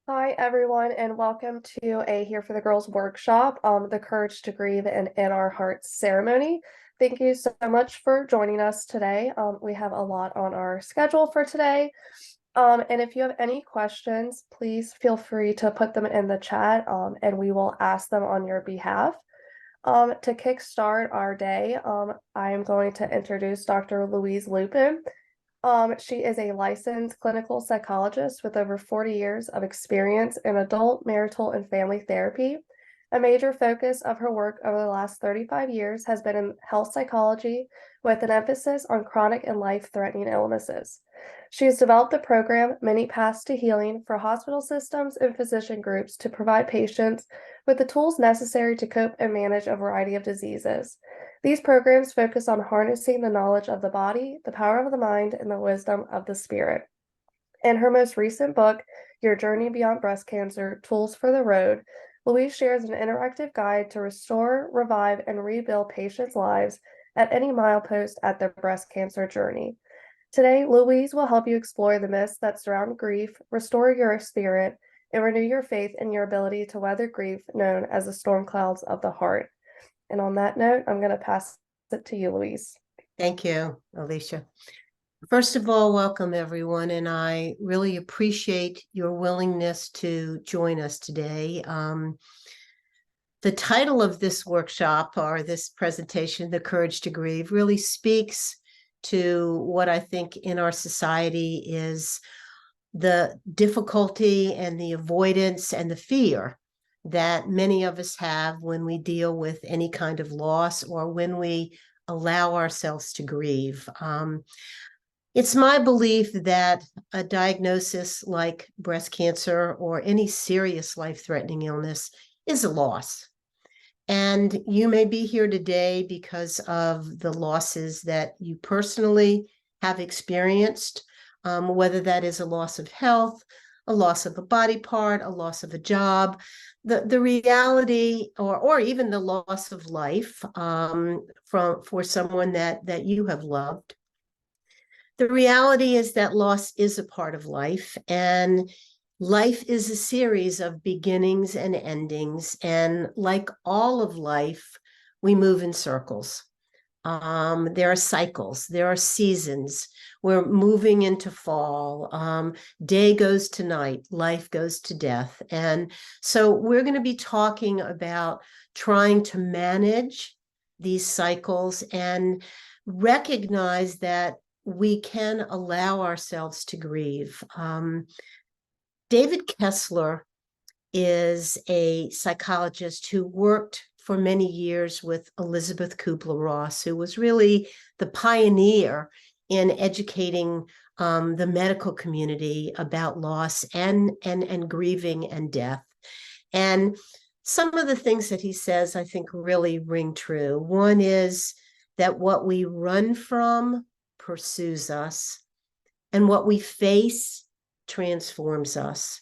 Hi, everyone, and welcome to a Here for the Girls workshop on the Courage to Grieve and In Our Hearts ceremony. Thank you so much for joining us today. We have a lot on our schedule for today. And if you have any questions, please feel free to put them in the chat, and we will ask them on your behalf. To kickstart our day, I am going to introduce Dr. Louise Lubin. She is a licensed clinical psychologist with over 40 years of experience in adult, marital, and family therapy. A major focus of her work over the last 35 years has been in health psychology, with an emphasis on chronic and life-threatening illnesses. She has developed a program, Many Paths to Healing, for hospital systems and physician groups to provide patients with the tools necessary to cope and manage a variety of diseases. These programs focus on harnessing the knowledge of the body, the power of the mind, and the wisdom of the spirit. In her most recent book, Your Journey Beyond Breast Cancer: Tools for the Road, Louise shares an interactive guide to restore, revive, and rebuild patients' lives at any milepost at their breast cancer journey. Today, Louise will help you explore the myths that surround grief, restore your spirit, and renew your faith in your ability to weather grief, known as the storm clouds of the heart. And on that note, I'm going to pass it to you, Louise. Thank you, Alicia. First of all, welcome everyone, and I really appreciate your willingness to join us today. The title of this workshop or this presentation, The Courage to Grieve, really speaks to what I think in our society is the difficulty and the avoidance and the fear that many of us have when we deal with any kind of loss or when we allow ourselves to grieve. It's my belief that a diagnosis like breast cancer or any serious life-threatening illness is a loss. And you may be here today because of the losses that you personally have experienced, whether that is a loss of health, a loss of a body part, a loss of a job, the reality, or even the loss of life for someone that you have loved. The reality is that loss is a part of life, and life is a series of beginnings and endings. And like all of life, we move in circles. There are cycles, there are seasons. We're moving into fall. Day goes to night, life goes to death. And so we're going to be talking about trying to manage these cycles and recognize that we can allow ourselves to grieve. David Kessler is a psychologist who worked for many years with Elizabeth Kubler-Ross, who was really the pioneer in educating the medical community about loss and grieving and death. And some of the things that he says, I think, really ring true. One is that what we run from pursues us, and what we face transforms us.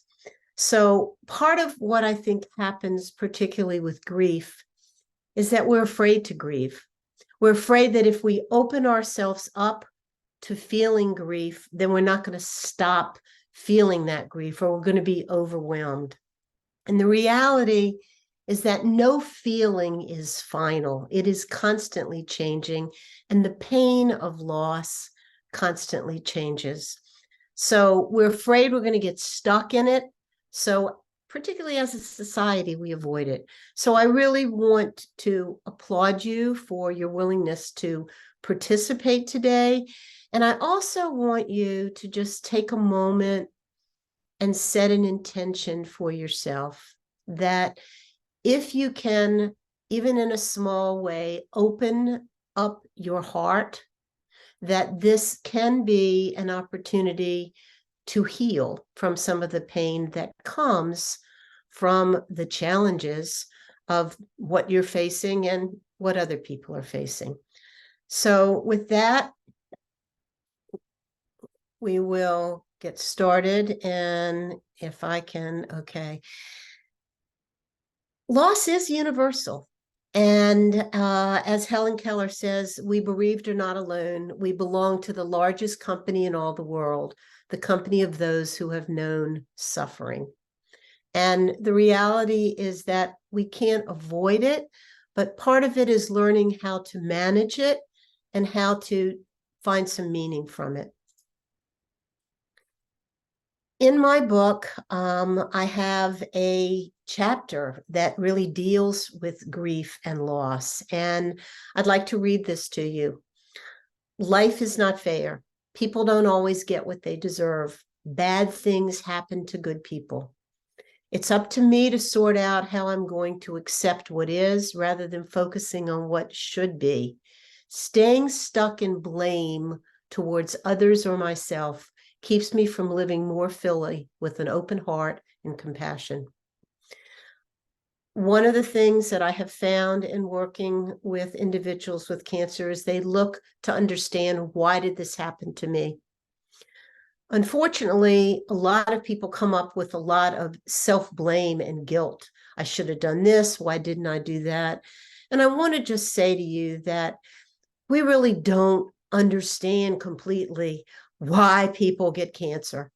So part of what I think happens, particularly with grief, is that we're afraid to grieve. We're afraid that if we open ourselves up to feeling grief, then we're not going to stop feeling that grief, or we're going to be overwhelmed. And the reality is that no feeling is final. It is constantly changing, and the pain of loss constantly changes. So we're afraid we're going to get stuck in it. So particularly as a society, we avoid it. So I really want to applaud you for your willingness to participate today. And I also want you to just take a moment and set an intention for yourself that if you can, even in a small way, open up your heart, that this can be an opportunity to heal from some of the pain that comes from the challenges of what you're facing and what other people are facing. So with that, we will get started. And if I can, okay. Loss is universal. And as Helen Keller says, we bereaved are not alone. We belong to the largest company in all the world, the company of those who have known suffering. And the reality is that we can't avoid it, but part of it is learning how to manage it and how to find some meaning from it. In my book, I have a chapter that really deals with grief and loss, and I'd like to read this to you. Life is not fair. People don't always get what they deserve. Bad things happen to good people. It's up to me to sort out how I'm going to accept what is rather than focusing on what should be. Staying stuck in blame towards others or myself keeps me from living more fully with an open heart and compassion. One of the things that I have found in working with individuals with cancer is they look to understand, why did this happen to me? Unfortunately, a lot of people come up with a lot of self-blame and guilt. I should have done this. Why didn't I do that? And I want to just say to you that we really don't understand completely why people get cancer.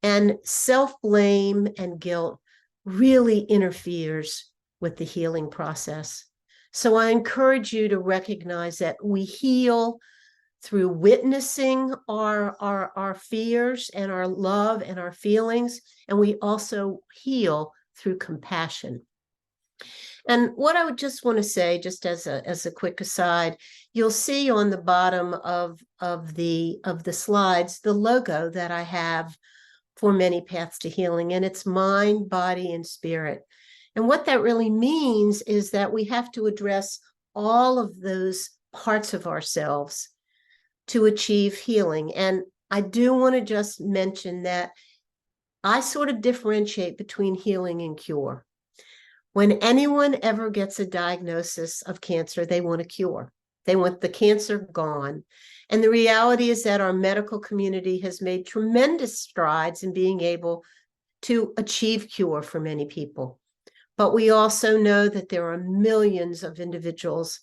And self-blame and guilt really interferes with the healing process. So I encourage you to recognize that we heal through witnessing our fears and our love and our feelings, and we also heal through compassion. And what I would just want to say, just as a quick aside, you'll see on the bottom of the slides the logo that I have for Many Paths to Healing, and it's mind, body, and spirit. And what that really means is that we have to address all of those parts of ourselves to achieve healing. And I do want to just mention that I sort of differentiate between healing and cure. When anyone ever gets a diagnosis of cancer, they want a cure. They want the cancer gone. And the reality is that our medical community has made tremendous strides in being able to achieve cure for many people. But we also know that there are millions of individuals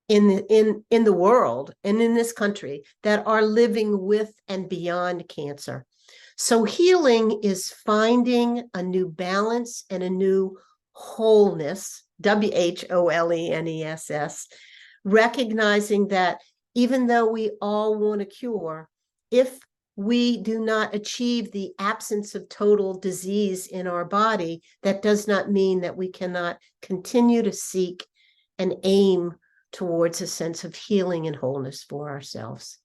in the world and in this country that are living with and beyond cancer. So healing is finding a new balance and a new wholeness, WHOLENESS, recognizing that even though we all want a cure, if we do not achieve the absence of total disease in our body, that does not mean that we cannot continue to seek and aim towards a sense of healing and wholeness for ourselves.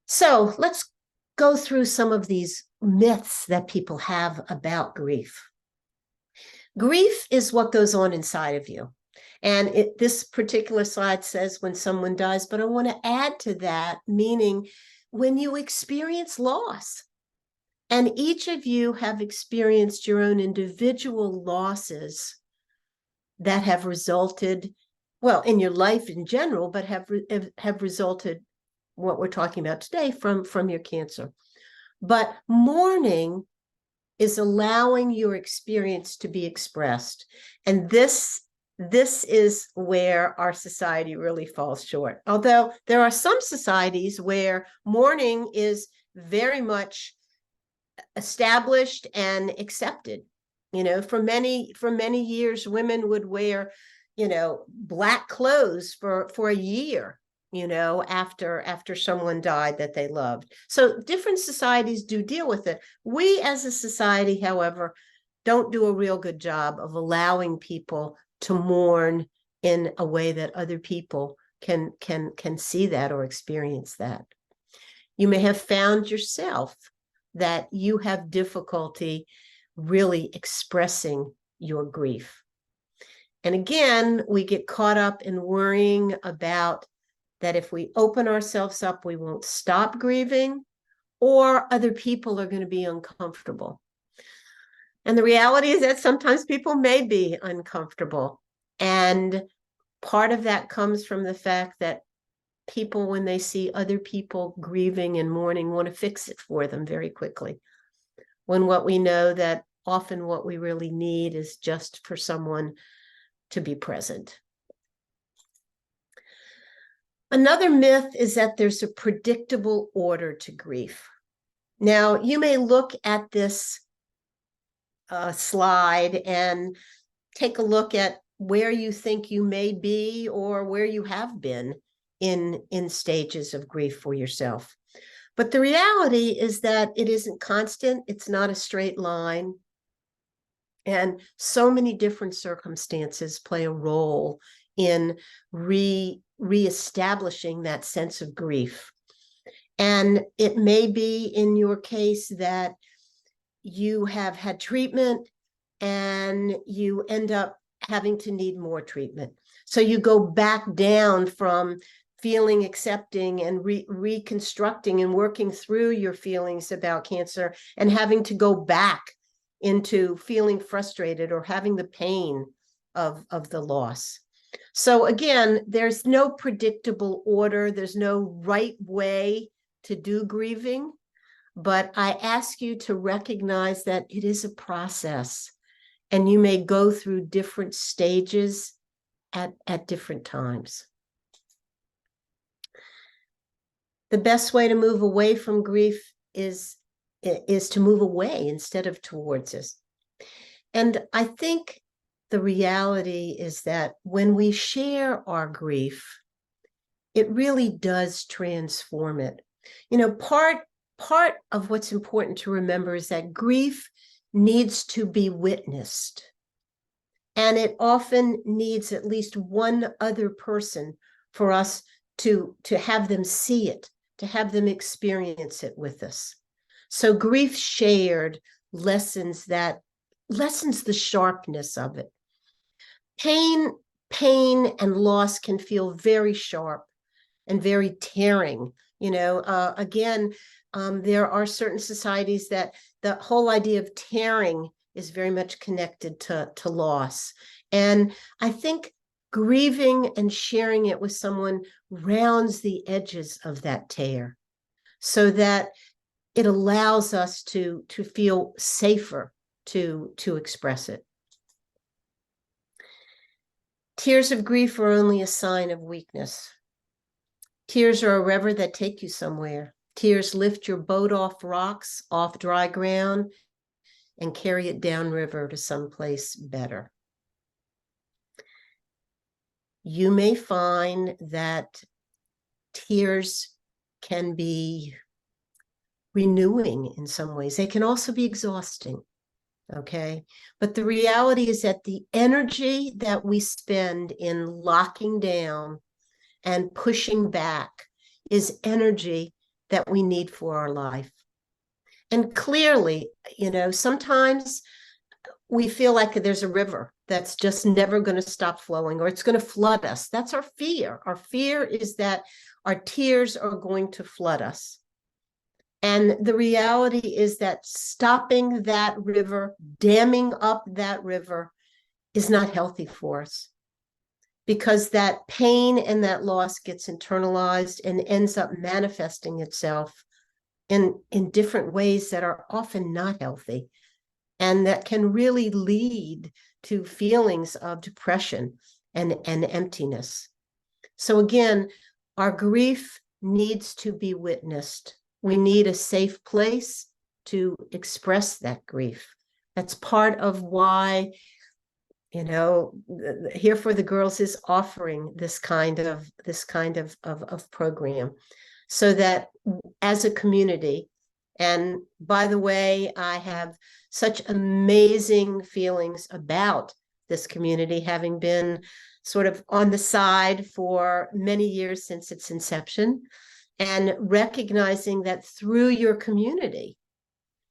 So let's go through some of these myths that people have about grief. Grief is what goes on inside of you. And this particular slide says when someone dies, but I want to add to that, meaning when you experience loss. And each of you have experienced your own individual losses that have resulted, well, in your life in general, but have resulted, what we're talking about today, from your cancer. But mourning is allowing your experience to be expressed. And this is where our society really falls short. Although there are some societies where mourning is very much established and accepted. You know, for many years, women would wear, you know, black clothes for a year, you know, after someone died that they loved. So different societies do deal with it. We as a society, however, don't do a real good job of allowing people to mourn in a way that other people can see that or experience that. You may have found yourself that you have difficulty really expressing your grief. And again, we get caught up in worrying about that if we open ourselves up, we won't stop grieving, or other people are going to be uncomfortable. And the reality is that sometimes people may be uncomfortable. And part of that comes from the fact that people, when they see other people grieving and mourning, want to fix it for them very quickly. When what we know that often what we really need is just for someone to be present. Another myth is that there's a predictable order to grief. Now, you may look at this slide and take a look at where you think you may be or where you have been in stages of grief for yourself. But the reality is that it isn't constant. It's not a straight line. And so many different circumstances play a role in reestablishing that sense of grief. And it may be in your case that you have had treatment and you end up having to need more treatment. So you go back down from feeling, accepting, and reconstructing and working through your feelings about cancer and having to go back into feeling frustrated or having the pain of the loss. So again, there's no predictable order. There's no right way to do grieving, but I ask you to recognize that it is a process and you may go through different stages at different times. The best way to move away from grief is to move away instead of towards it. And I think the reality is that when we share our grief, it really does transform it. You know, part of what's important to remember is that grief needs to be witnessed. And it often needs at least one other person for us to have them see it, to have them experience it with us. So grief shared lessens the sharpness of it. Pain and loss can feel very sharp and very tearing. You know, again, there are certain societies that the whole idea of tearing is very much connected to loss. And I think grieving and sharing it with someone rounds the edges of that tear so that it allows us to feel safer to express it. Tears of grief are only a sign of weakness. Tears are a river that take you somewhere. Tears lift your boat off rocks, off dry ground, and carry it downriver to someplace better. You may find that tears can be renewing in some ways. They can also be exhausting, okay? But the reality is that the energy that we spend in locking down and pushing back is energy that we need for our life. And clearly, you know, sometimes we feel like there's a river that's just never going to stop flowing or it's going to flood us. That's our fear. Our fear is that our tears are going to flood us. And the reality is that stopping that river, damming up that river is not healthy for us because that pain and that loss gets internalized and ends up manifesting itself in different ways that are often not healthy and that can really lead to feelings of depression and emptiness. So again, our grief needs to be witnessed. We need a safe place to express that grief. That's part of why, you know, Here for the Girls is offering this kind of program so that as a community, and by the way, I have such amazing feelings about this community, having been sort of on the side for many years since its inception, and recognizing that through your community,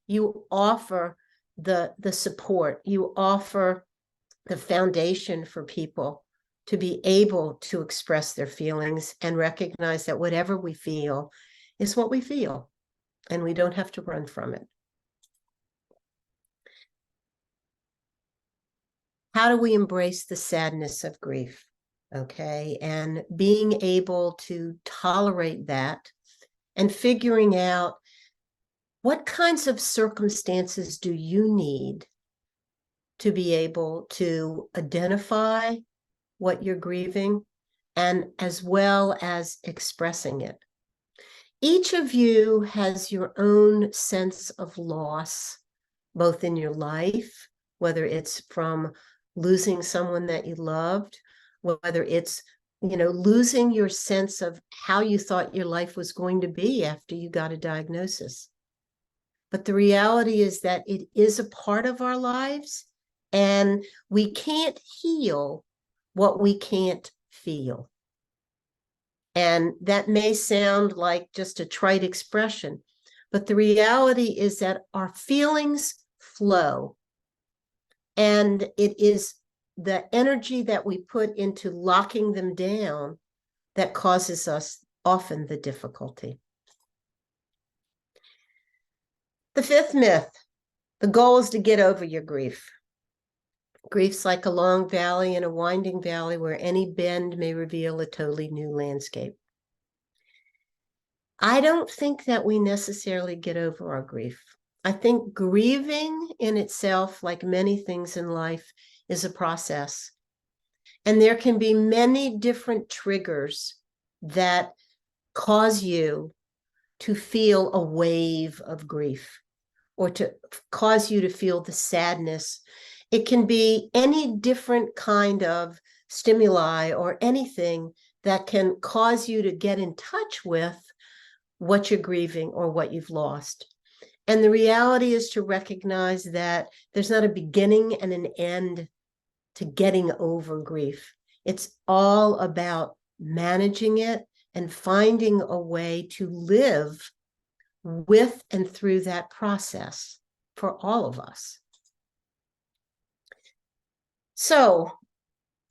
you offer the support, you offer the foundation for people to be able to express their feelings and recognize that whatever we feel is what we feel, and we don't have to run from it. How do we embrace the sadness of grief? Okay, and being able to tolerate that and figuring out what kinds of circumstances do you need to be able to identify what you're grieving and as well as expressing it. Each of you has your own sense of loss, both in your life, whether it's from losing someone that you loved, whether it's, losing your sense of how you thought your life was going to be after you got a diagnosis. But the reality is that it is a part of our lives, and we can't heal what we can't feel. And that may sound like just a trite expression, but the reality is that our feelings flow. And it is the energy that we put into locking them down that causes us often the difficulty. The fifth myth, the goal is to get over your grief. Grief's like a long valley and a winding valley where any bend may reveal a totally new landscape. I don't think that we necessarily get over our grief. I think grieving in itself, like many things in life, is a process. And there can be many different triggers that cause you to feel a wave of grief or to cause you to feel the sadness. It can be any different kind of stimuli or anything that can cause you to get in touch with what you're grieving or what you've lost. And the reality is to recognize that there's not a beginning and an end to getting over grief. It's all about managing it and finding a way to live with and through that process for all of us. So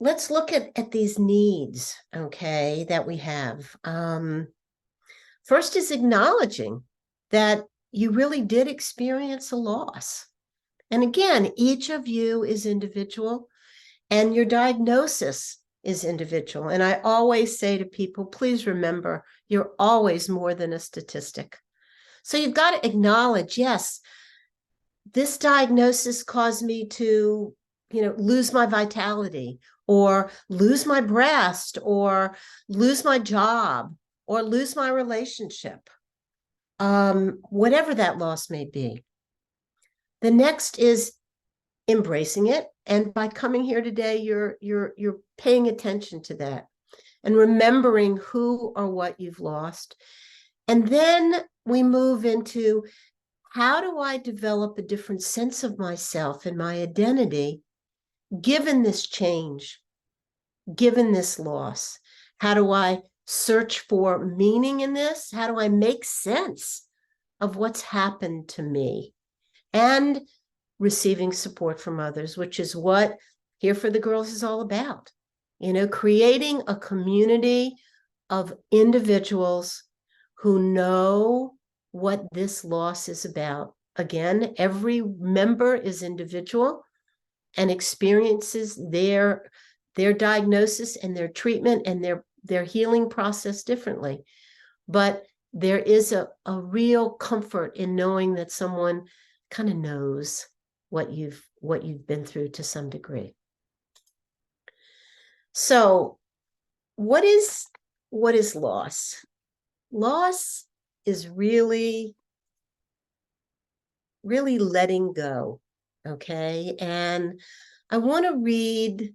let's look at these needs, okay, that we have. First is acknowledging that you really did experience a loss. And again, each of you is individual and your diagnosis is individual. And I always say to people, please remember, you're always more than a statistic. So you've got to acknowledge, yes, this diagnosis caused me to, lose my vitality or lose my breast or lose my job or lose my relationship, whatever that loss may be. The next is embracing it. And by coming here today, you're paying attention to that and remembering who or what you've lost. And then we move into, how do I develop a different sense of myself and my identity given this change, given this loss? How do I search for meaning in this? How do I make sense of what's happened to me? And receiving support from others, which is what Here for the Girls is all about. Creating a community of individuals who know what this loss is about. Again, every member is individual and experiences their diagnosis and their treatment and their healing process differently. But there is a real comfort in knowing that someone kind of knows what you've been through to some degree. So what is loss? Loss is really letting go. Okay. And I want to read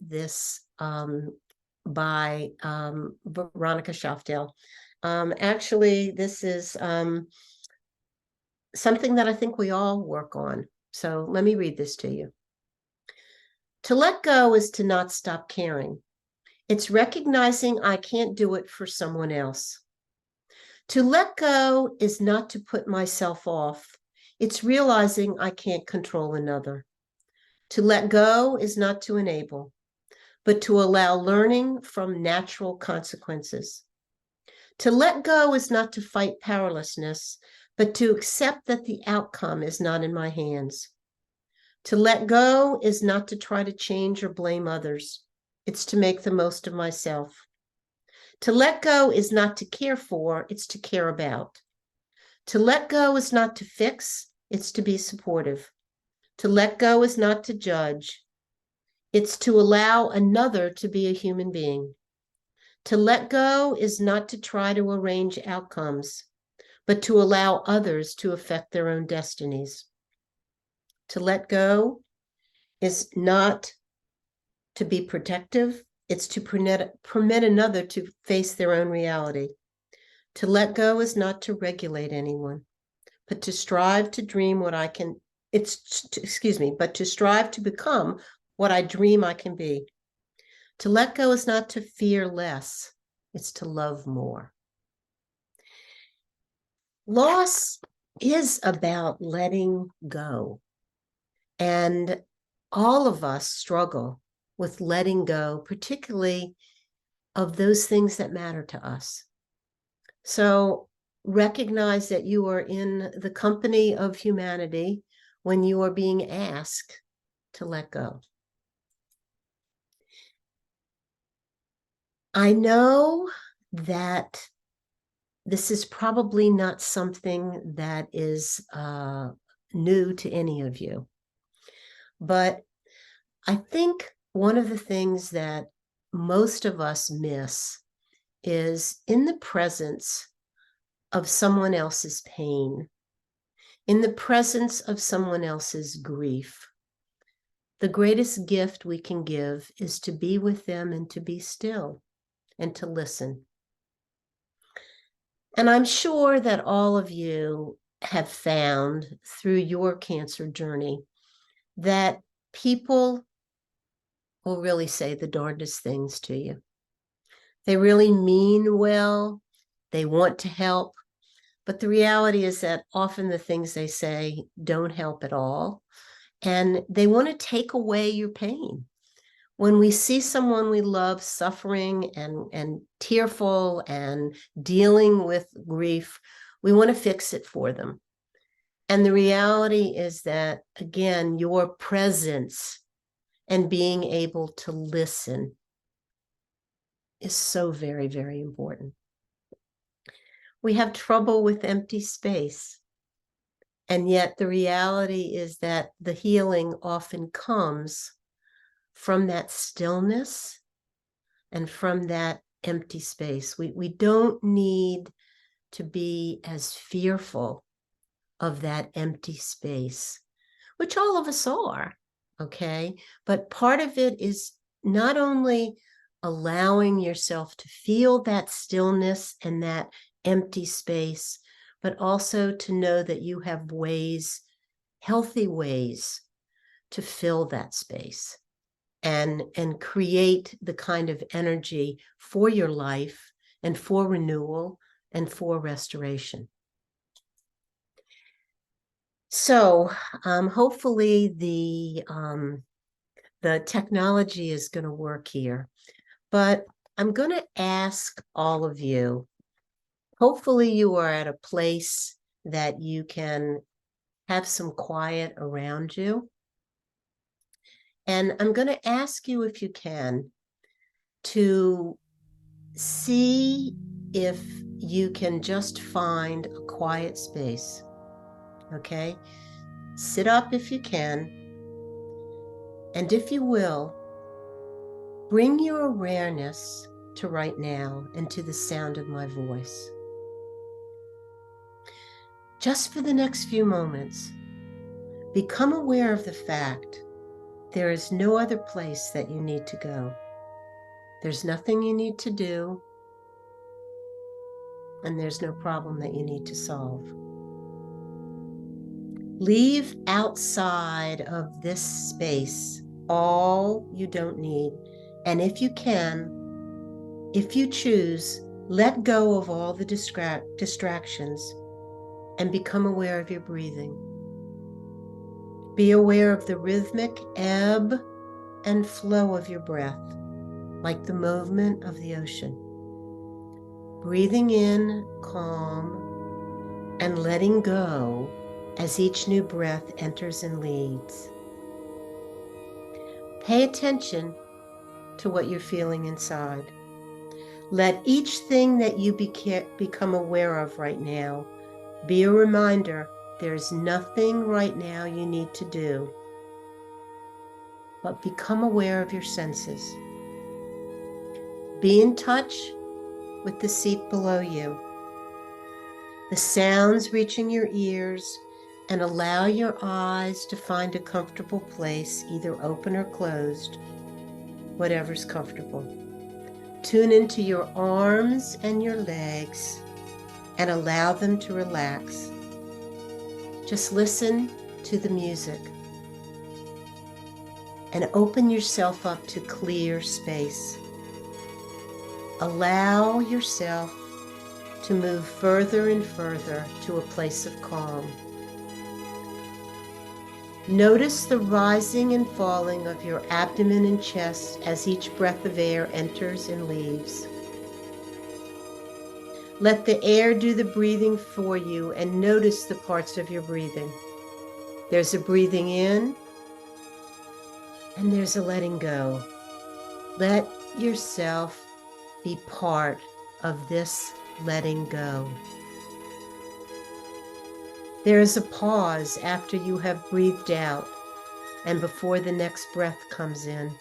this by Veronica Schaafdel. Actually, this is something that I think we all work on. So let me read this to you. To let go is to not stop caring. It's recognizing I can't do it for someone else. To let go is not to put myself off. It's realizing I can't control another. To let go is not to enable, but to allow learning from natural consequences. To let go is not to fight powerlessness, but to accept that the outcome is not in my hands. To let go is not to try to change or blame others. It's to make the most of myself. To let go is not to care for, it's to care about. To let go is not to fix, it's to be supportive. To let go is not to judge. It's to allow another to be a human being. To let go is not to try to arrange outcomes, but to allow others to affect their own destinies. To let go is not to be protective, it's to permit another to face their own reality. To let go is not to regulate anyone, but to strive to dream what I can, but to strive to become what I dream I can be. To let go is not to fear less, it's to love more. Loss is about letting go. And all of us struggle with letting go, particularly of those things that matter to us. So recognize that you are in the company of humanity when you are being asked to let go. I know that this is probably not something that is new to any of you, but I think one of the things that most of us miss is in the presence of someone else's pain, in the presence of someone else's grief. The greatest gift we can give is to be with them and to be still and to listen. And I'm sure that all of you have found through your cancer journey that people will really say the darndest things to you. They really mean well, they want to help, but the reality is that often the things they say don't help at all, and they want to take away your pain. When we see someone we love suffering and tearful and dealing with grief, we want to fix it for them. And the reality is that, again, your presence and being able to listen is so very, very important. We have trouble with empty space. And yet the reality is that the healing often comes from that stillness and from that empty space. We don't need to be as fearful of that empty space, which all of us are, okay? But part of it is not only allowing yourself to feel that stillness and that empty space, but also to know that you have ways, healthy ways, to fill that space and create the kind of energy for your life and for renewal and for restoration. So hopefully the technology is going to work here, but I'm going to ask all of you, hopefully you are at a place that you can have some quiet around you. And I'm going to ask you, if you can, to see if you can just find a quiet space, okay? Sit up if you can, and if you will, bring your awareness to right now and to the sound of my voice. Just for the next few moments, become aware of the fact there is no other place that you need to go. There's nothing you need to do, and there's no problem that you need to solve. Leave outside of this space all you don't need, and if you can, if you choose, let go of all the distractions and become aware of your breathing. Be aware of the rhythmic ebb and flow of your breath, like the movement of the ocean. Breathing in, calm, and letting go as each new breath enters and leaves. Pay attention to what you're feeling inside. Let each thing that you become aware of right now be a reminder there's nothing right now you need to do, but become aware of your senses. Be in touch with the seat below you, the sounds reaching your ears, and allow your eyes to find a comfortable place, either open or closed, whatever's comfortable. Tune into your arms and your legs and allow them to relax. Just listen to the music and open yourself up to clear space. Allow yourself to move further and further to a place of calm. Notice the rising and falling of your abdomen and chest as each breath of air enters and leaves. Let the air do the breathing for you and notice the parts of your breathing. There's a breathing in and there's a letting go. Let yourself be part of this letting go. There is a pause after you have breathed out and before the next breath comes in.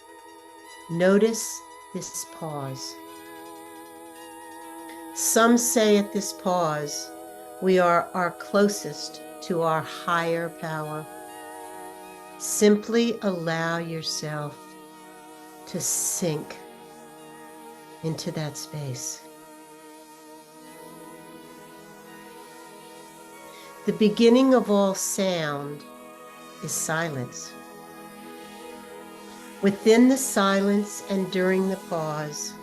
Notice this pause. Some say at this pause, we are our closest to our higher power. Simply allow yourself to sink into that space. The beginning of all sound is silence. Within the silence and during the pause,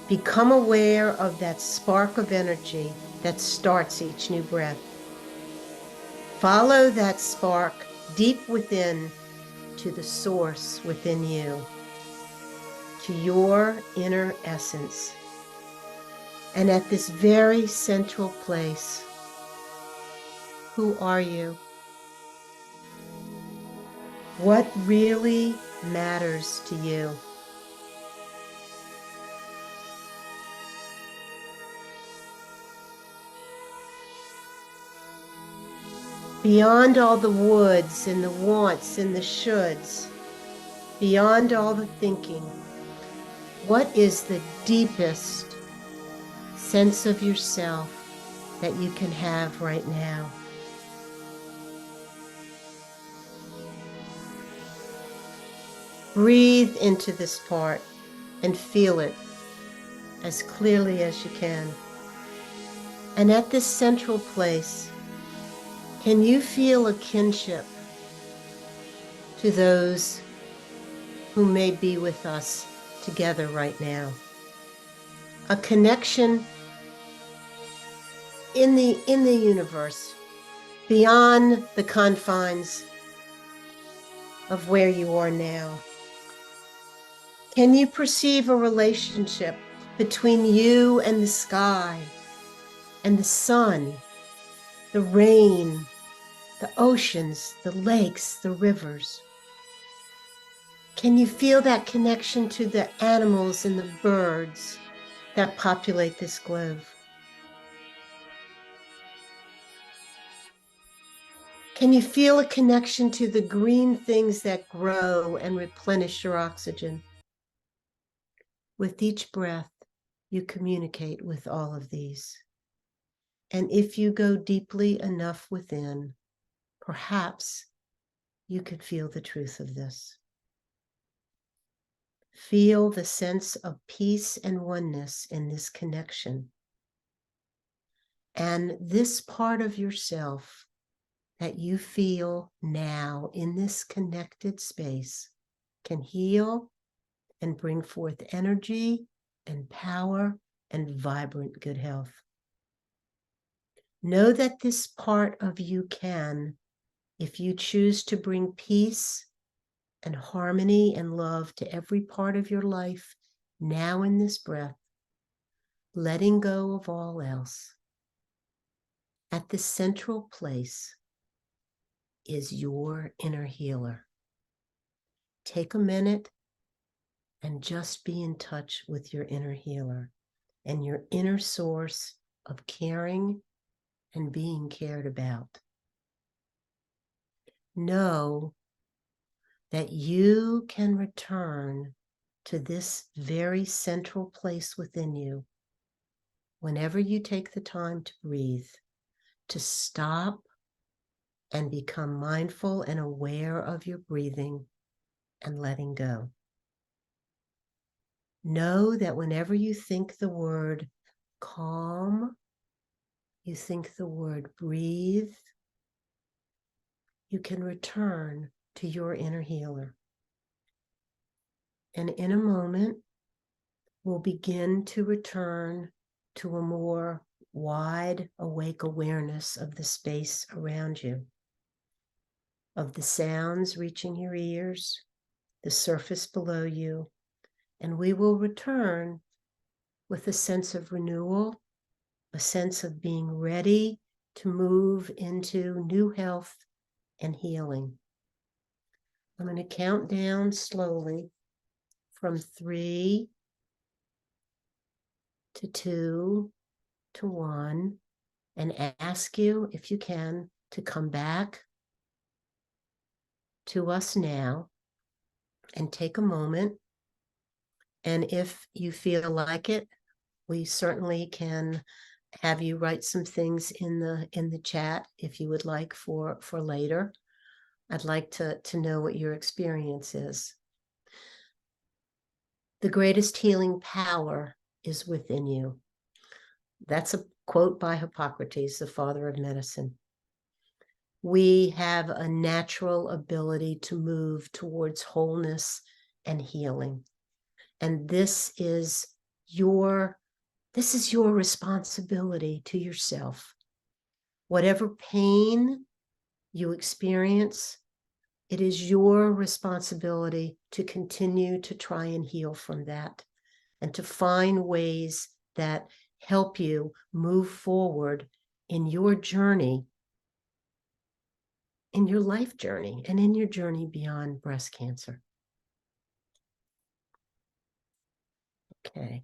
become aware of that spark of energy that starts each new breath. Follow that spark deep within to the source within you, to your inner essence. And at this very central place, who are you? What really matters to you? Beyond all the woulds and the wants and the shoulds, beyond all the thinking, what is the deepest sense of yourself that you can have right now? Breathe into this part and feel it as clearly as you can. And at this central place, can you feel a kinship to those who may be with us together right now? A connection in the universe, beyond the confines of where you are now. Can you perceive a relationship between you and the sky and the sun, the rain, the oceans, the lakes, the rivers? Can you feel that connection to the animals and the birds that populate this globe? Can you feel a connection to the green things that grow and replenish your oxygen? With each breath, you communicate with all of these. And if you go deeply enough within, perhaps you could feel the truth of this. Feel the sense of peace and oneness in this connection. And this part of yourself that you feel now in this connected space can heal and bring forth energy and power and vibrant good health. Know that this part of you can, if you choose to bring peace and harmony and love to every part of your life, now in this breath, letting go of all else. At the central place is your inner healer. Take a minute and just be in touch with your inner healer and your inner source of caring and being cared about. Know that you can return to this very central place within you, whenever you take the time to breathe, to stop and become mindful and aware of your breathing and letting go. Know that whenever you think the word calm, you think the word breathe, you can return to your inner healer. And in a moment, we'll begin to return to a more wide awake awareness of the space around you, of the sounds reaching your ears, the surface below you, and we will return with a sense of renewal, a sense of being ready to move into new health and healing. I'm going to count down slowly from 3 to 2 to 1 and ask you, if you can, to come back to us now and take a moment. And if you feel like it, we certainly can have you write some things in the chat if you would like for later. I'd like to know what your experience is. The greatest healing power is within you. That's a quote by Hippocrates, the father of medicine. We have a natural ability to move towards wholeness and healing. And this is your responsibility to yourself. Whatever pain you experience, it is your responsibility to continue to try and heal from that and to find ways that help you move forward in your journey, in your life journey, and in your journey beyond breast cancer. Okay.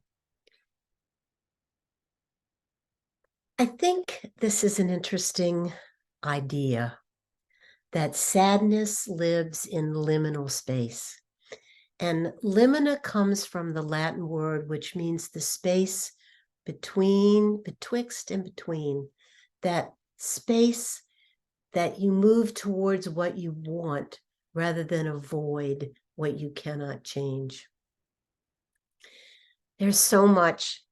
I think this is an interesting idea, that sadness lives in liminal space. And limina comes from the Latin word, which means the space between, betwixt and between, that space that you move towards what you want rather than avoid what you cannot change. There's so much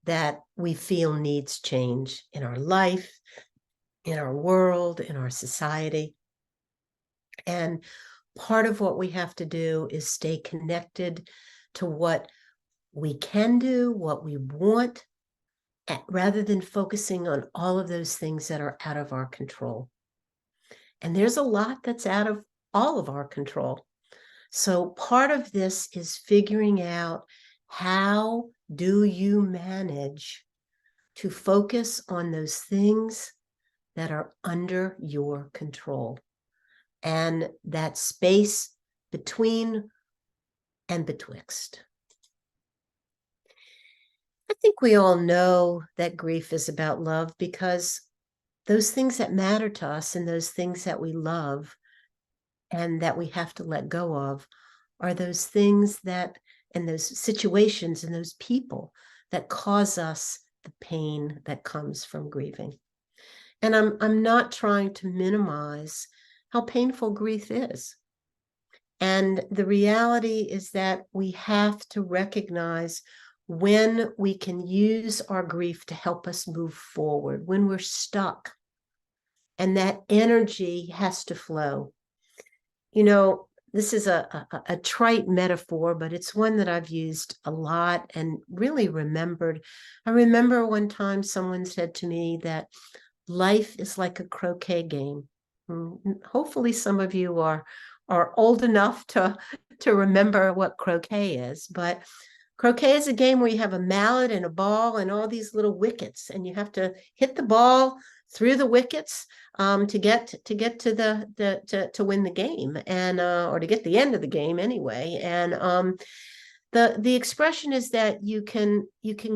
that we feel needs change in our life, in our world, in our society. And part of what we have to do is stay connected to what we can do, what we want, rather than focusing on all of those things that are out of our control. And there's a lot that's out of all of our control. So part of this is figuring out, how do you manage to focus on those things that are under your control, and that space between and betwixt. I think we all know that grief is about love, because those things that matter to us and those things that we love and that we have to let go of are those things that, and those situations and those people that cause us the pain that comes from grieving. And I'm not trying to minimize how painful grief is. And the reality is that we have to recognize when we can use our grief to help us move forward, when we're stuck, and that energy has to flow. You know, this is a trite metaphor, but it's one that I've used a lot and really remembered. I remember one time someone said to me that life is like a croquet game. Hopefully some of you are old enough to remember what croquet is, but croquet is a game where you have a mallet and a ball and all these little wickets, and you have to hit the ball through the wickets to get to to win the game, and or to get the end of the game anyway. And the expression is that you can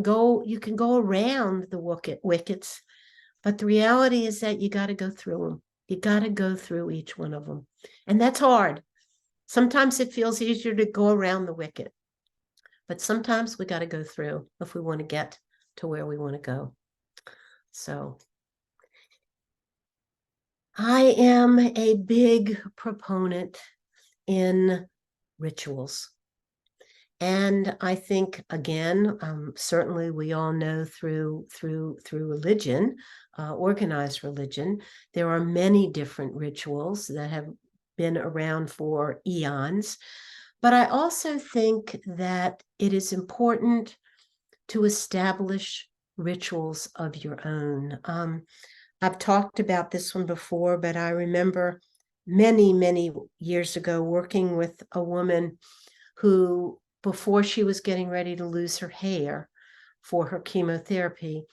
go around the wickets, but the reality is that you got to go through them. You got to go through each one of them, and that's hard. Sometimes it feels easier to go around the wicket. but sometimes we got to go through if we want to get to where we want to go. So I am a big proponent in rituals. And I think, again, certainly we all know through religion, organized religion, there are many different rituals that have been around for eons. But I also think that it is important to establish rituals of your own. I've talked about this one before, but I remember many years ago working with a woman who, before she was getting ready to lose her hair for her chemotherapy,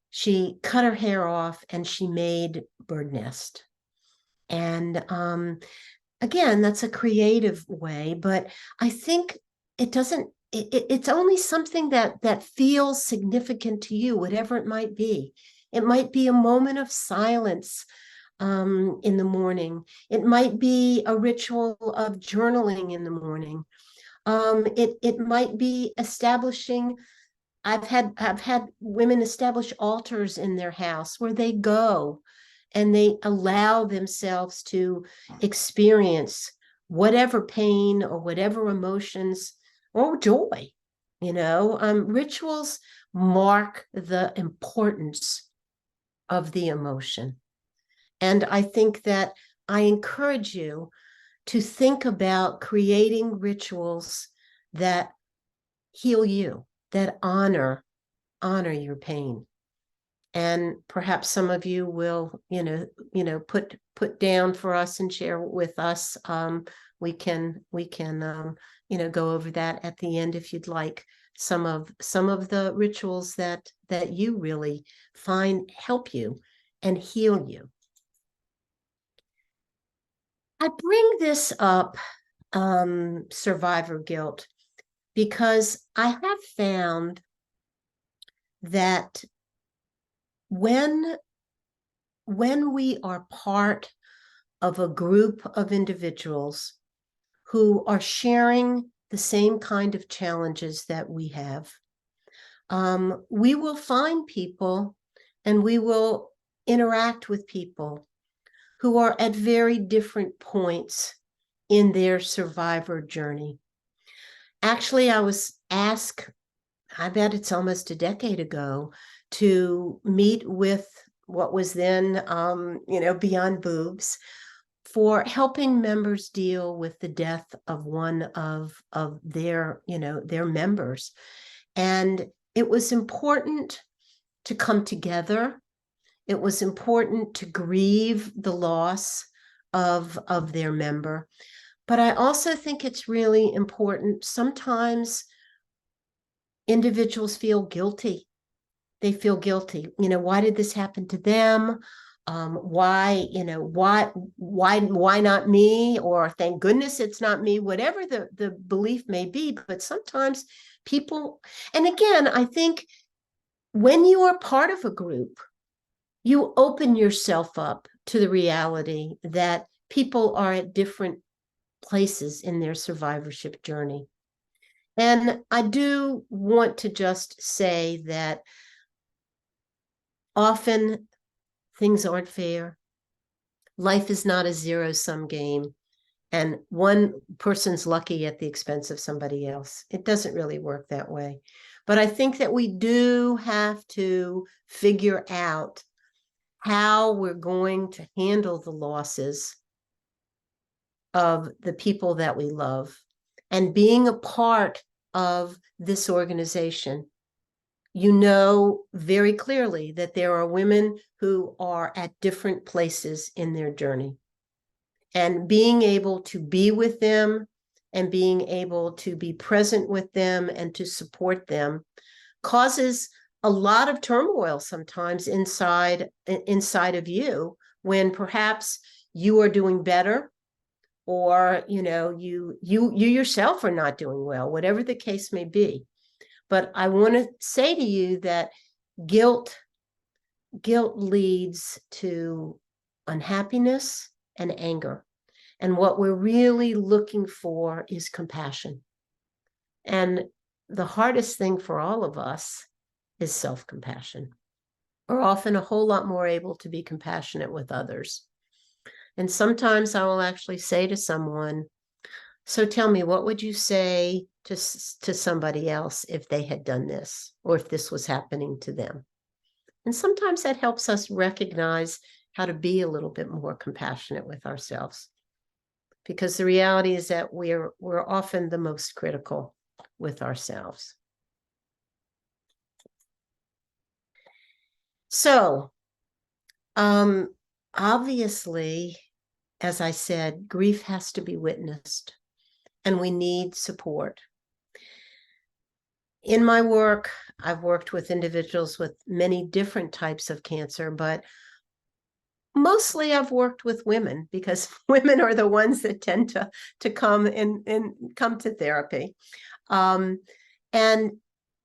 she cut her hair off and she made bird nest. And again, that's a creative way, but I think it doesn't, it's only something that feels significant to you, whatever it might be. It might be a moment of silence in the morning. It might be a ritual of journaling in the morning. It might be establishing. I've had women establish altars in their house where they go and they allow themselves to experience whatever pain or whatever emotions or joy. Rituals mark the importance of the emotion. And I think that I encourage you to think about creating rituals that heal you, that honor your pain. And perhaps some of you will, put down for us and share with us. We can go over that at the end if you'd like. Some of the rituals that you really find help you and heal you. I bring this up, survivor guilt, because I have found that when we are part of a group of individuals who are sharing the same kind of challenges that we have, we will find people and we will interact with people who are at very different points in their survivor journey. Actually, I was asked, I bet it's almost a decade ago, to meet with what was then, Beyond Boobs, for helping members deal with the death of one of their members. And it was important to come together. It was important to grieve the loss of their member. But I also think it's really important. Sometimes individuals feel guilty. They feel guilty. Why did this happen to them? Why not me? Or thank goodness it's not me, whatever the belief may be. But sometimes people, and again, I think when you are part of a group, you open yourself up to the reality that people are at different places in their survivorship journey. And I do want to just say that often things aren't fair. Life is not a zero-sum game, and one person's lucky at the expense of somebody else. It doesn't really work that way. But I think that we do have to figure out how we're going to handle the losses of the people that we love. And being a part of this organization, you know very clearly that there are women who are at different places in their journey. And being able to be with them and being able to be present with them and to support them causes a lot of turmoil sometimes inside of you, when perhaps you are doing better, or you yourself are not doing well, whatever the case may be. But I want to say to you that guilt leads to unhappiness and anger. And what we're really looking for is compassion. And the hardest thing for all of us is self-compassion. We're often a whole lot more able to be compassionate with others. And sometimes I will actually say to someone, so tell me, what would you say to somebody else if they had done this, or if this was happening to them? And sometimes that helps us recognize how to be a little bit more compassionate with ourselves. Because the reality is that we're often the most critical with ourselves. So, obviously, as I said, grief has to be witnessed, and we need support. In my work, I've worked with individuals with many different types of cancer, but mostly I've worked with women because women are the ones that tend to come come to therapy. And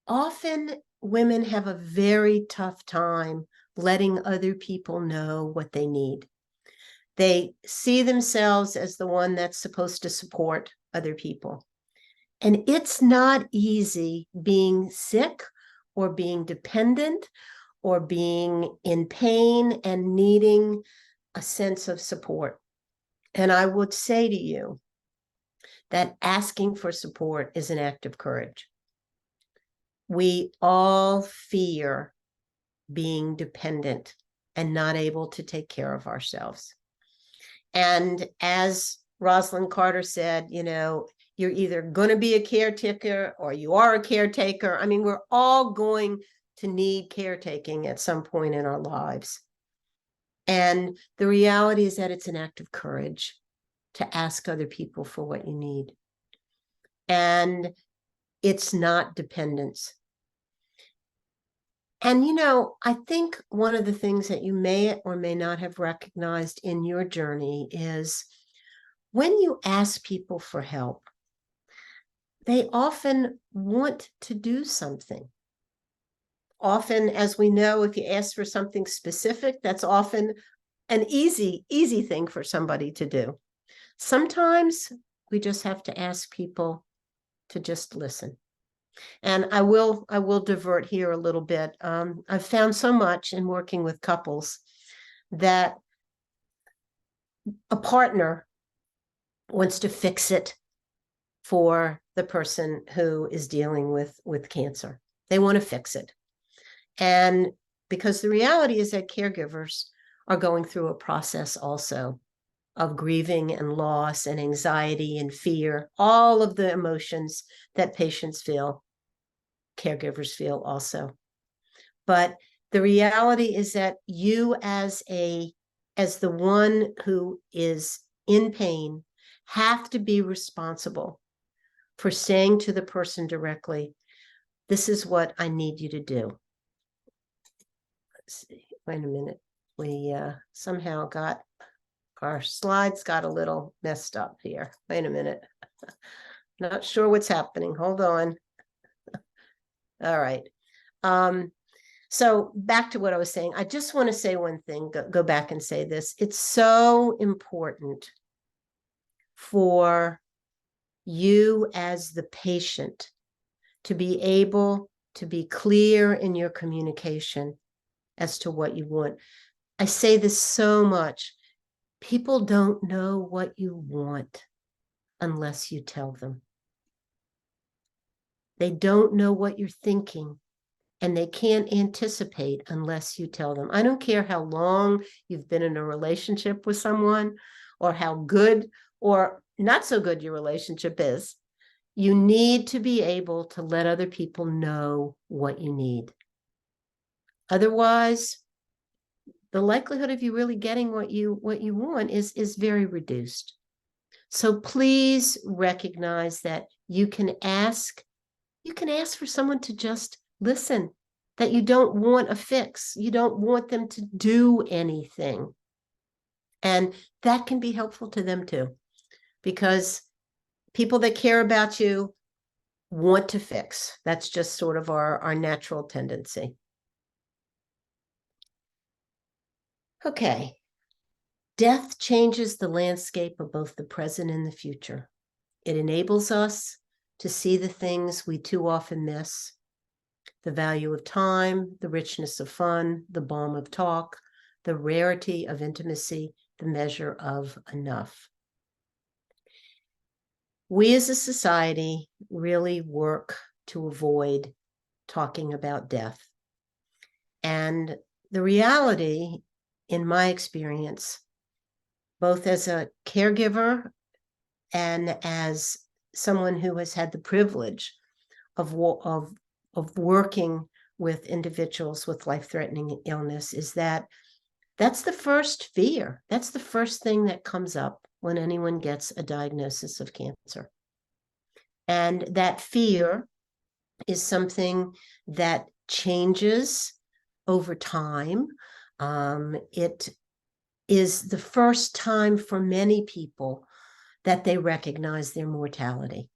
often women have a very tough time letting other people know what they need. They see themselves as the one that's supposed to support other people. And it's not easy being sick or being dependent or being in pain and needing a sense of support. And I would say to you that asking for support is an act of courage. We all fear being dependent and not able to take care of ourselves. And as Rosalind Carter said, you know, you're either going to be a caretaker or you are a caretaker. I mean, we're all going to need caretaking at some point in our lives. And the reality is that it's an act of courage to ask other people for what you need. And it's not dependence. And, you know, I think one of the things that you may or may not have recognized in your journey is when you ask people for help, they often want to do something. Often, as we know, if you ask for something specific, that's often an easy thing for somebody to do. Sometimes we just have to ask people to just listen. And I will divert here a little bit. I've found so much in working with couples that a partner wants to fix it for the person who is dealing with cancer. They want to fix it. And because the reality is that caregivers are going through a process also of grieving and loss and anxiety and fear, all of the emotions that patients feel, caregivers feel also. But the reality is that you as the one who is in pain have to be responsible for saying to the person directly, this is what I need you to do. Let's see, wait a minute. We somehow got, our slides got a little messed up here. Wait a minute. Not sure what's happening. Hold on. All right. So back to what I was saying. I just want to say one thing, go back and say this. It's so important for you as the patient to be able to be clear in your communication as to what you want. I say this so much. People don't know what you want unless you tell them. They don't know what you're thinking, and they can't anticipate unless you tell them. I don't care how long you've been in a relationship with someone or how good or not so good your relationship is. You need to be able to let other people know what you need. Otherwise, the likelihood of you really getting what you want is very reduced. So please recognize that you can ask for someone to just listen, that you don't want a fix. You don't want them to do anything. And that can be helpful to them too, because people that care about you want to fix. That's just sort of our natural tendency. Okay. Death changes the landscape of both the present and the future. It enables us to see the things we too often miss: the value of time, the richness of fun, the balm of talk, the rarity of intimacy, the measure of enough. We as a society really work to avoid talking about death. And the reality, in my experience, both as a caregiver and as someone who has had the privilege of working with individuals with life-threatening illness, is that that's the first fear. That's the first thing that comes up when anyone gets a diagnosis of cancer. And that fear is something that changes over time. It is the first time for many people that they recognize their mortality.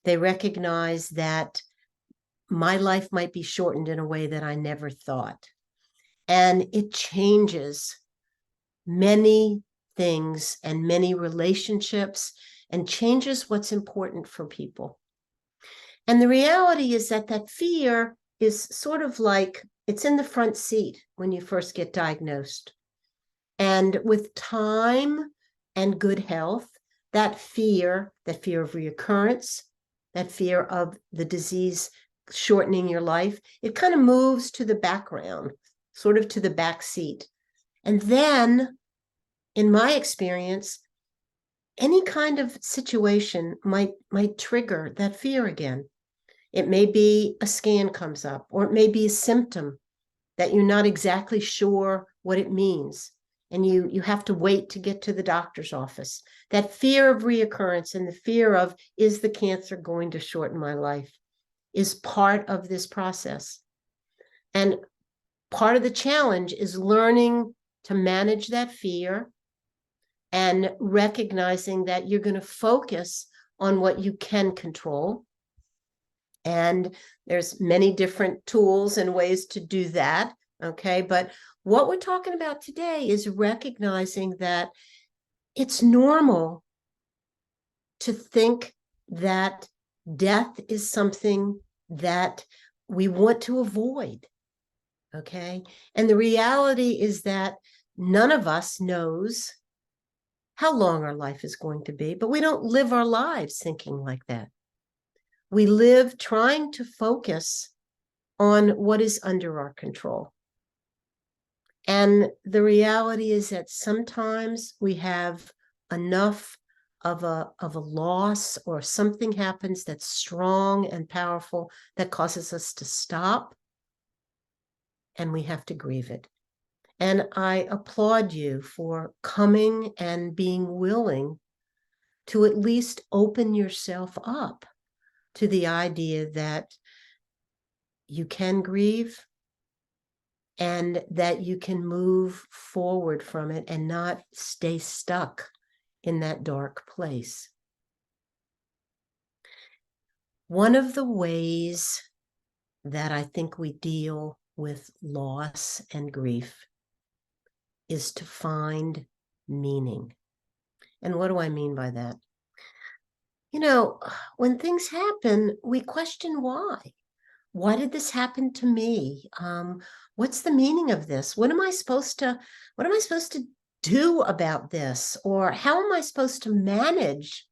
They recognize that my life might be shortened in a way that I never thought. And it changes many things and many relationships and changes what's important for people. And the reality is that that fear is sort of like it's in the front seat when you first get diagnosed. And with time and good health, that fear of reoccurrence, that fear of the disease shortening your life, it kind of moves to the background, sort of to the back seat. And then, in my experience, any kind of situation might trigger that fear again. It may be a scan comes up, or it may be a symptom that you're not exactly sure what it means, and you have to wait to get to the doctor's office. That fear of reoccurrence and the fear of, is the cancer going to shorten my life, is part of this process. And part of the challenge is learning to manage that fear and recognizing that you're going to focus on what you can control. And there's many different tools and ways to do that, okay? But what we're talking about today is recognizing that it's normal to think that death is something that we want to avoid, okay? And the reality is that none of us knows how long our life is going to be, but we don't live our lives thinking like that. We live trying to focus on what is under our control. And the reality is that sometimes we have enough of a loss, or something happens that's strong and powerful that causes us to stop, and we have to grieve it. And I applaud you for coming and being willing to at least open yourself up to the idea that you can grieve and that you can move forward from it and not stay stuck in that dark place. One of the ways that I think we deal with loss and grief is to find meaning. And what do I mean by that? You know, when things happen, we question why. Why did this happen to me? What's the meaning of this? What am I supposed to do about this? Or how am I supposed to manage?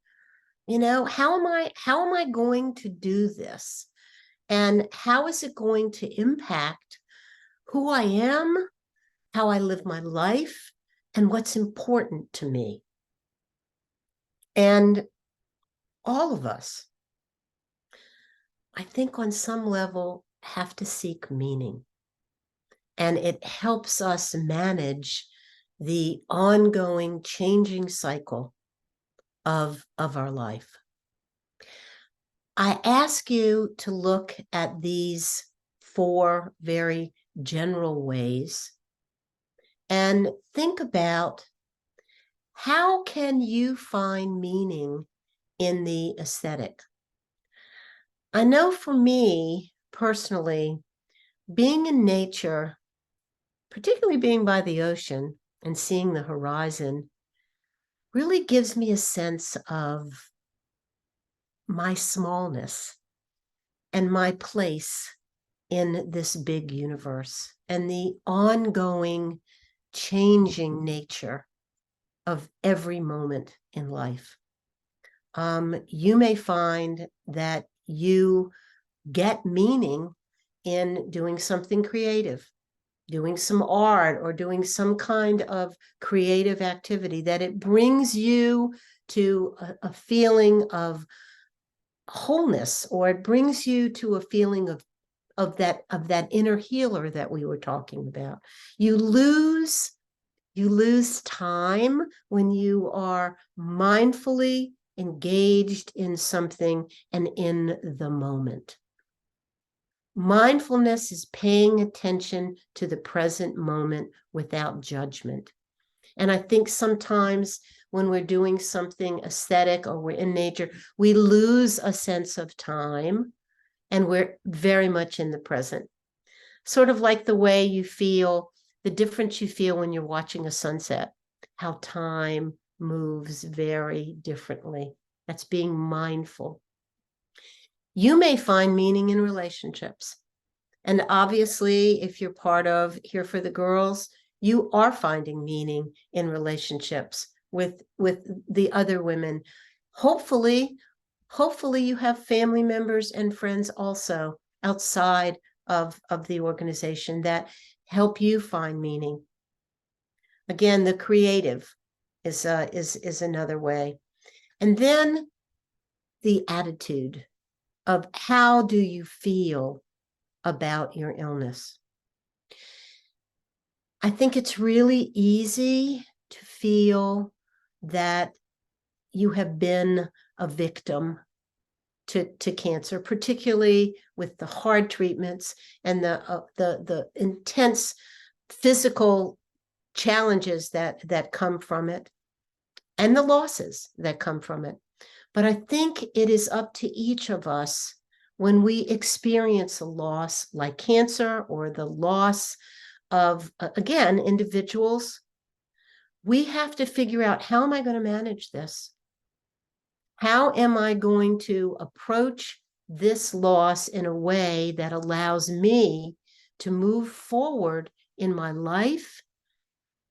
You know, how am I going to do this? And how is it going to impact who I am, how I live my life, and what's important to me? And all of us, I think on some level, have to seek meaning. And it helps us manage the ongoing changing cycle of our life. I ask you to look at these 4 very general ways and think about, how can you find meaning in the aesthetic? I know for me personally, being in nature, particularly being by the ocean and seeing the horizon, really gives me a sense of my smallness and my place in this big universe and the ongoing changing nature of every moment in life. You may find that you get meaning in doing something creative, doing some art, or doing some kind of creative activity, that it brings you to a feeling of wholeness, or it brings you to a feeling of that inner healer that we were talking about. You lose time when you are mindfully engaged in something and in the moment. Mindfulness is paying attention to the present moment without judgment. And I think sometimes when we're doing something aesthetic or we're in nature, we lose a sense of time and we're very much in the present. Sort of like the way you feel, the difference you feel when you're watching a sunset, how time moves very differently. That's being mindful. You may find meaning in relationships. And obviously, if you're part of Here for the Girls, you are finding meaning in relationships with the other women. Hopefully you have family members and friends also outside of the organization that help you find meaning. Again, the creative is another way. And then the attitude of how do you feel about your illness. I think it's really easy to feel that you have been a victim to cancer, particularly with the hard treatments and the intense physical challenges that come from it, and the losses that come from it. But I think it is up to each of us, when we experience a loss like cancer or the loss of, again, individuals, we have to figure out, how am I going to manage this? How am I going to approach this loss in a way that allows me to move forward in my life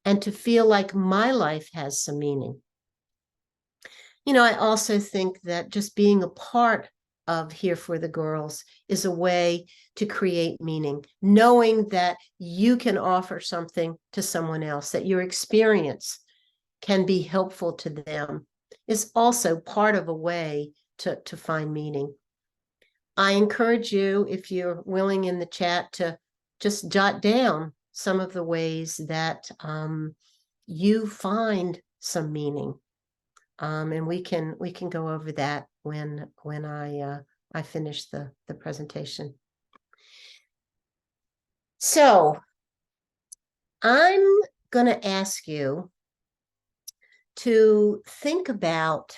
and to feel like my life has some meaning? You know, I also think that just being a part of Here for the Girls is a way to create meaning, knowing that you can offer something to someone else, that your experience can be helpful to them, is also part of a way to find meaning. I encourage you, if you're willing in the chat, to just jot down some of the ways that you find some meaning. And we can go over that when I finish the presentation. So I'm going to ask you to think about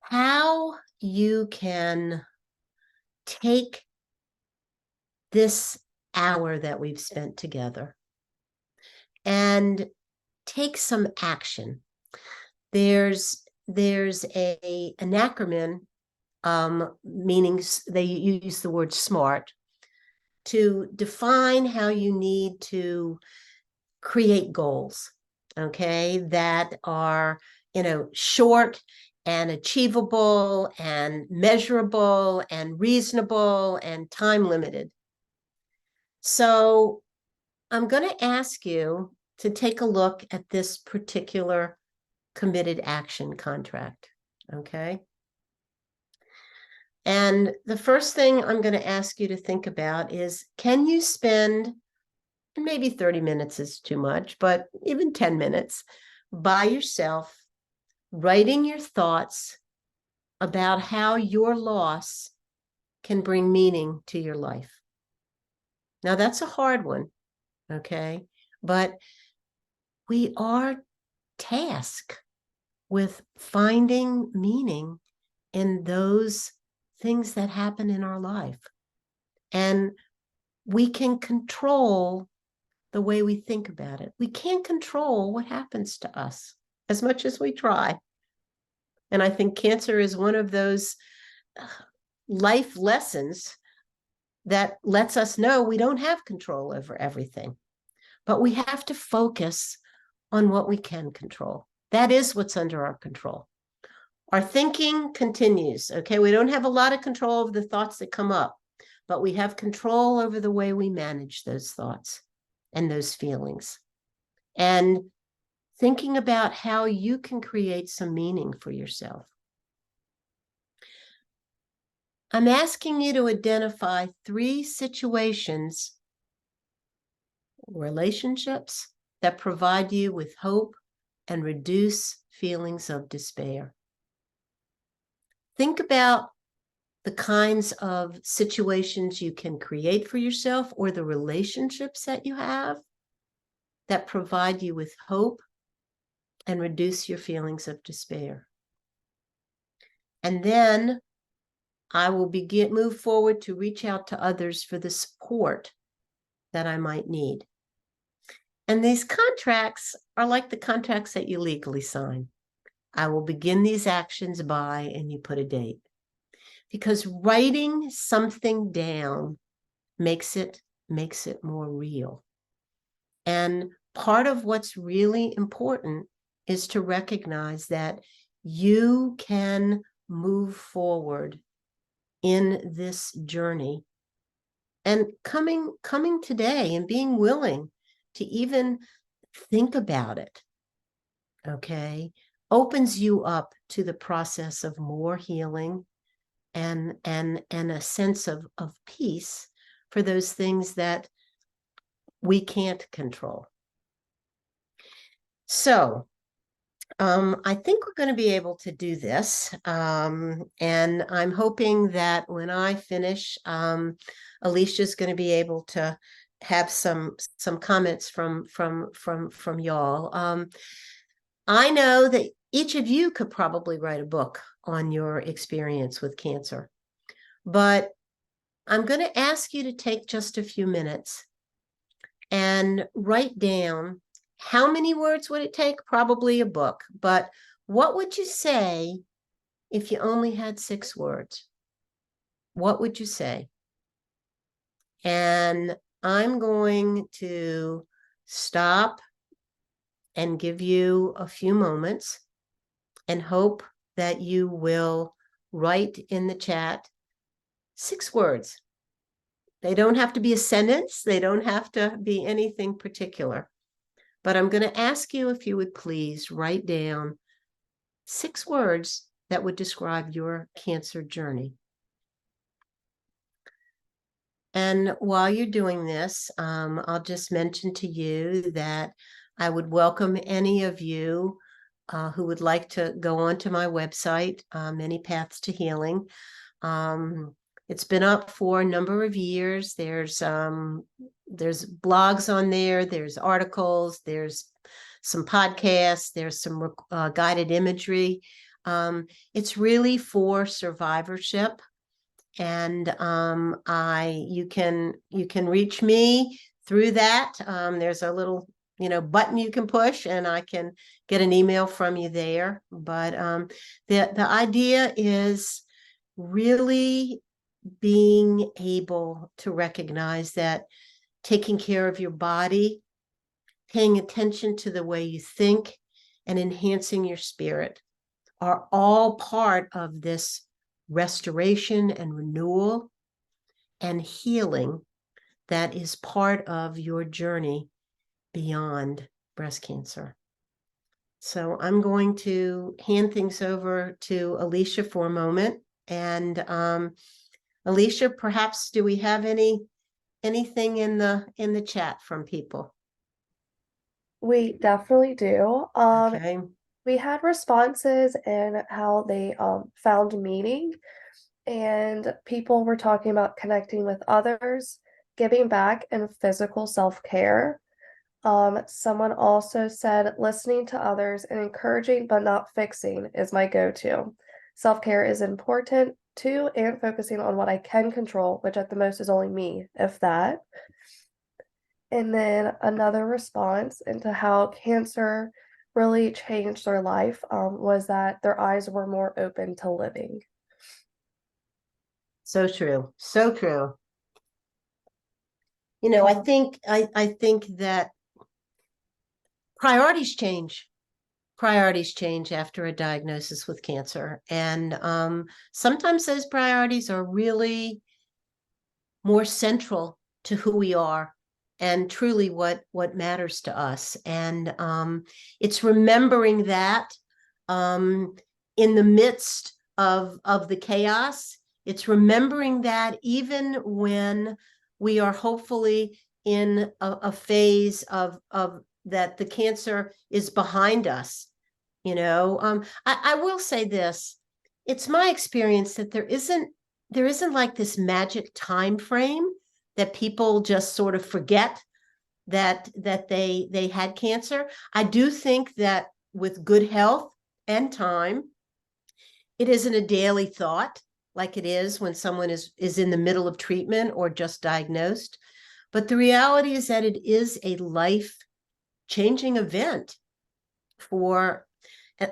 how you can take this hour that we've spent together and take some action. There's an acronym, meaning they use the word SMART to define how you need to create goals, okay, that are, short and achievable and measurable and reasonable and time limited. So I'm going to ask you to take a look at this particular committed action contract, okay? And the first thing I'm going to ask you to think about is, can you spend, and maybe 30 minutes is too much, but even 10 minutes by yourself, writing your thoughts about how your loss can bring meaning to your life? Now, that's a hard one, okay? But we are tasked with finding meaning in those things that happen in our life. And we can control the way we think about it. We can't control what happens to us as much as we try. And I think cancer is one of those life lessons that lets us know we don't have control over everything, but we have to focus on what we can control. That is what's under our control. Our thinking continues, okay? We don't have a lot of control over the thoughts that come up, but we have control over the way we manage those thoughts and those feelings. And thinking about how you can create some meaning for yourself. I'm asking you to identify 3 situations, relationships that provide you with hope and reduce feelings of despair. Think about the kinds of situations you can create for yourself or the relationships that you have that provide you with hope and reduce your feelings of despair. And then I will move forward to reach out to others for the support that I might need. And these contracts are like the contracts that you legally sign. I will begin these actions by, and you put a date. Because writing something down makes it more real. And part of what's really important is to recognize that you can move forward in this journey. And coming today and being willing to even think about it, okay, opens you up to the process of more healing and a sense of peace for those things that we can't control. So I think we're going to be able to do this. And I'm hoping that when I finish, Alicia's going to be able to have some comments from y'all. I know that each of you could probably write a book on your experience with cancer, but I'm going to ask you to take just a few minutes and write down how many words would it take? Probably a book, but what would you say if you only had 6 words? What would you say? And I'm going to stop and give you a few moments and hope that you will write in the chat 6 words. They don't have to be a sentence. They don't have to be anything particular. But I'm going to ask you if you would please write down 6 words that would describe your cancer journey. And while you're doing this, I'll just mention to you that I would welcome any of you who would like to go onto my website, Many Paths to Healing. It's been up for a number of years. There's blogs on there, there's articles, there's some podcasts, there's some guided imagery. It's really for survivorship. And you can reach me through that. There's a little button you can push, and I can get an email from you there. But the idea is really being able to recognize that taking care of your body, paying attention to the way you think, and enhancing your spirit are all part of this restoration and renewal and healing that is part of your journey beyond breast cancer. So I'm going to hand things over to Alicia for a moment. And Alicia, perhaps do we have anything in the chat from people? We definitely do. Okay. We had responses in how they found meaning, and people were talking about connecting with others, giving back, and physical self-care. Someone also said listening to others and encouraging but not fixing is my go-to. Self-care is important too, and focusing on what I can control, which at the most is only me, if that. And then another response into how cancer really changed their life was that their eyes were more open to living. So true. So true. You know, I think that priorities change. Priorities change after a diagnosis with cancer. And sometimes those priorities are really more central to who we are and truly what matters to us. And it's remembering that in the midst of the chaos. It's remembering that even when we are hopefully in a phase of that the cancer is behind us. You know, I will say this. It's my experience that there isn't like this magic time frame that people just sort of forget that they had cancer. I do think that with good health and time, it isn't a daily thought like it is when someone is in the middle of treatment or just diagnosed. But the reality is that it is a life-changing event for.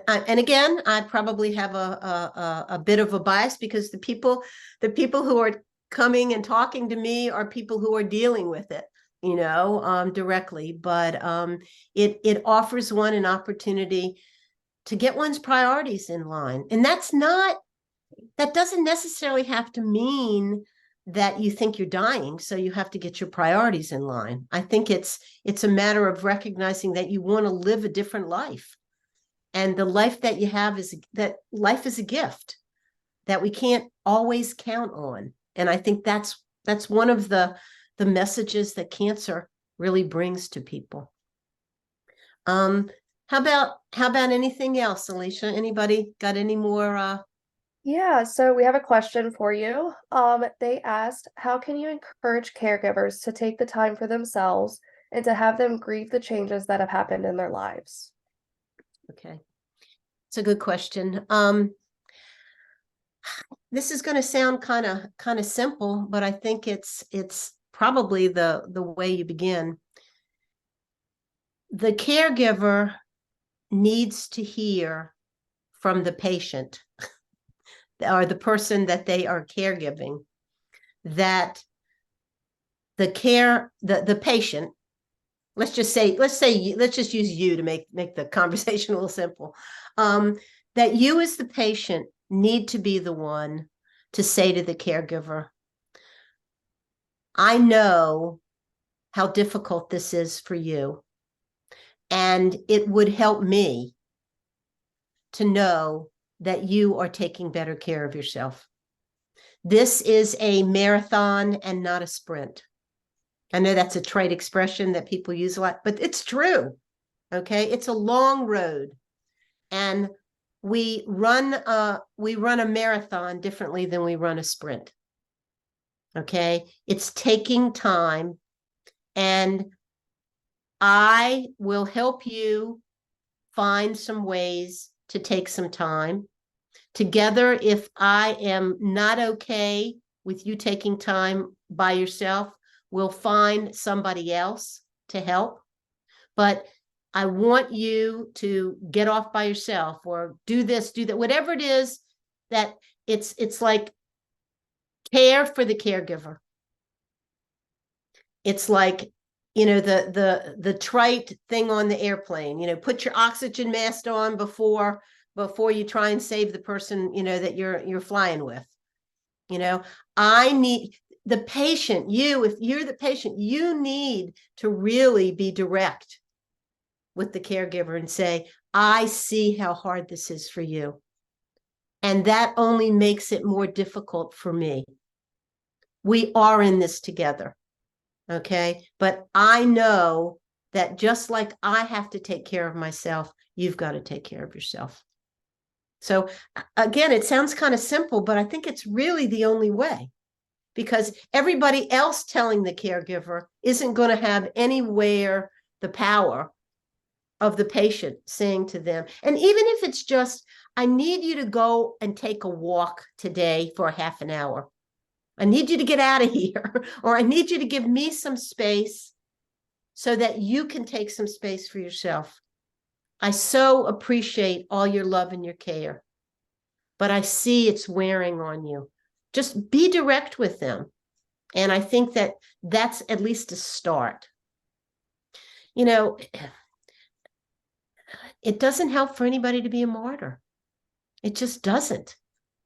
And again, I probably have a bit of a bias because the people who are coming and talking to me are people who are dealing with it, you know, directly. But it offers one an opportunity to get one's priorities in line, and that doesn't necessarily have to mean that you think you're dying, so you have to get your priorities in line. I think it's a matter of recognizing that you want to live a different life. And the life that you have that life is a gift that we can't always count on. And I think that's one of the messages that cancer really brings to people. How about anything else, Alicia? Anybody got any more? Yeah, so we have a question for you. They asked, how can you encourage caregivers to take the time for themselves and to have them grieve the changes that have happened in their lives? Okay, it's a good question. This is going to sound kind of simple, but I think it's probably the way you begin. The caregiver needs to hear from the patient or the person that they are caregiving that the patient, let's just use you to make the conversation a little simple, that you as the patient need to be the one to say to the caregiver, I know how difficult this is for you, and it would help me to know that you are taking better care of yourself. This is a marathon and not a sprint. I know that's a trite expression that people use a lot, but it's true. Okay, it's a long road, and we run a marathon differently than we run a sprint. Okay, it's taking time, and I will help you find some ways to take some time together. If I am not okay with you taking time by yourself, we'll find somebody else to help. But I want you to get off by yourself or do this, do that, whatever it is that it's like care for the caregiver. It's like, you know, the trite thing on the airplane, you know, put your oxygen mask on before you try and save the person, you know, that you're flying with. You know, I need the patient, if you're the patient, you need to really be direct with the caregiver and say, I see how hard this is for you. And that only makes it more difficult for me. We are in this together. Okay. But I know that just like I have to take care of myself, you've got to take care of yourself. So again, it sounds kind of simple, but I think it's really the only way, because everybody else telling the caregiver isn't going to have anywhere the power of the patient saying to them. And even if it's just, I need you to go and take a walk today for half an hour. I need you to get out of here, or I need you to give me some space so that you can take some space for yourself. I so appreciate all your love and your care, but I see it's wearing on you. Just be direct with them. And I think that that's at least a start. You know, it doesn't help for anybody to be a martyr. It just doesn't.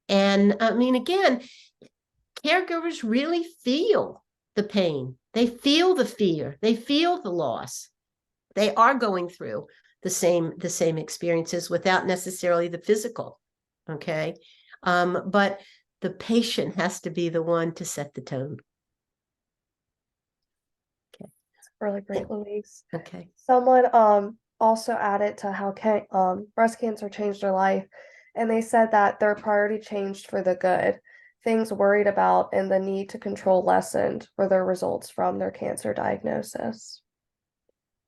And I mean, again, caregivers really feel the pain. They feel the fear. They feel the loss. They are going through the same experiences without necessarily the physical. Okay. But the patient has to be the one to set the tone. Okay. Really great, Louise. Okay. Someone also added to how breast cancer changed their life, and they said that their priority changed for the good. Things worried about and the need to control lessened were their results from their cancer diagnosis.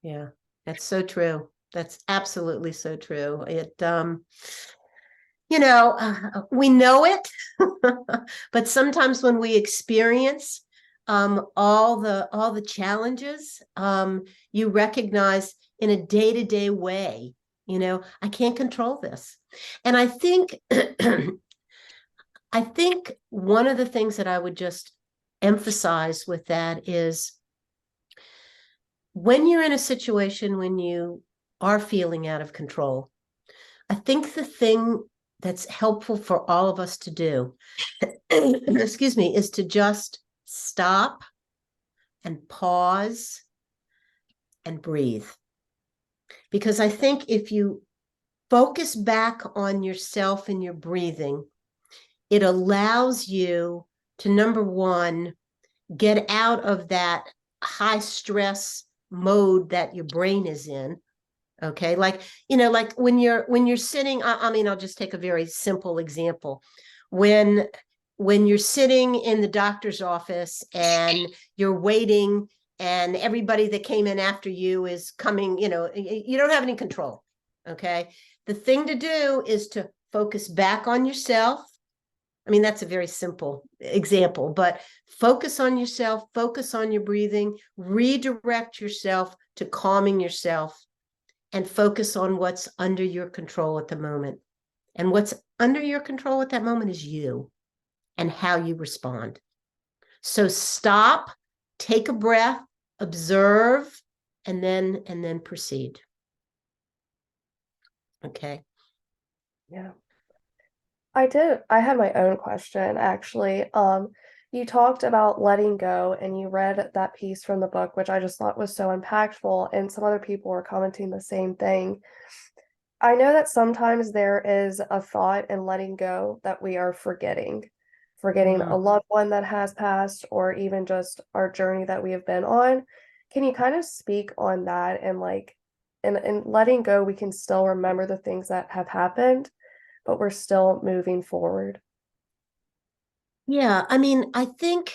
Yeah, that's so true. That's absolutely so true. We know it, but sometimes when we experience all the challenges, you recognize in a day-to-day way, I can't control this. And I think I think one of the things that I would just emphasize with that is when you're in a situation when you are feeling out of control, I think the thing that's helpful for all of us to do, excuse me, is to just stop and pause and breathe. Because I think if you focus back on yourself and your breathing, it allows you to, number one, get out of that high stress mode that your brain is in. Okay. Like when you're sitting, I mean, I'll just take a very simple example. When you're sitting in the doctor's office and you're waiting and everybody that came in after you is coming, you don't have any control. Okay. The thing to do is to focus back on yourself. I mean, that's a very simple example, but focus on yourself, focus on your breathing, redirect yourself to calming yourself, and focus on what's under your control at the moment. And what's under your control at that moment is you and how you respond. So stop, take a breath, observe, and then proceed. Okay. Yeah. I had my own question actually. You talked about letting go and you read that piece from the book, which I just thought was so impactful, and some other people were commenting the same thing. I know that sometimes there is a thought in letting go that we are forgetting a loved one that has passed, or even just our journey that we have been on. Can you kind of speak on that and in letting go, we can still remember the things that have happened, but we're still moving forward? Yeah, I mean, I think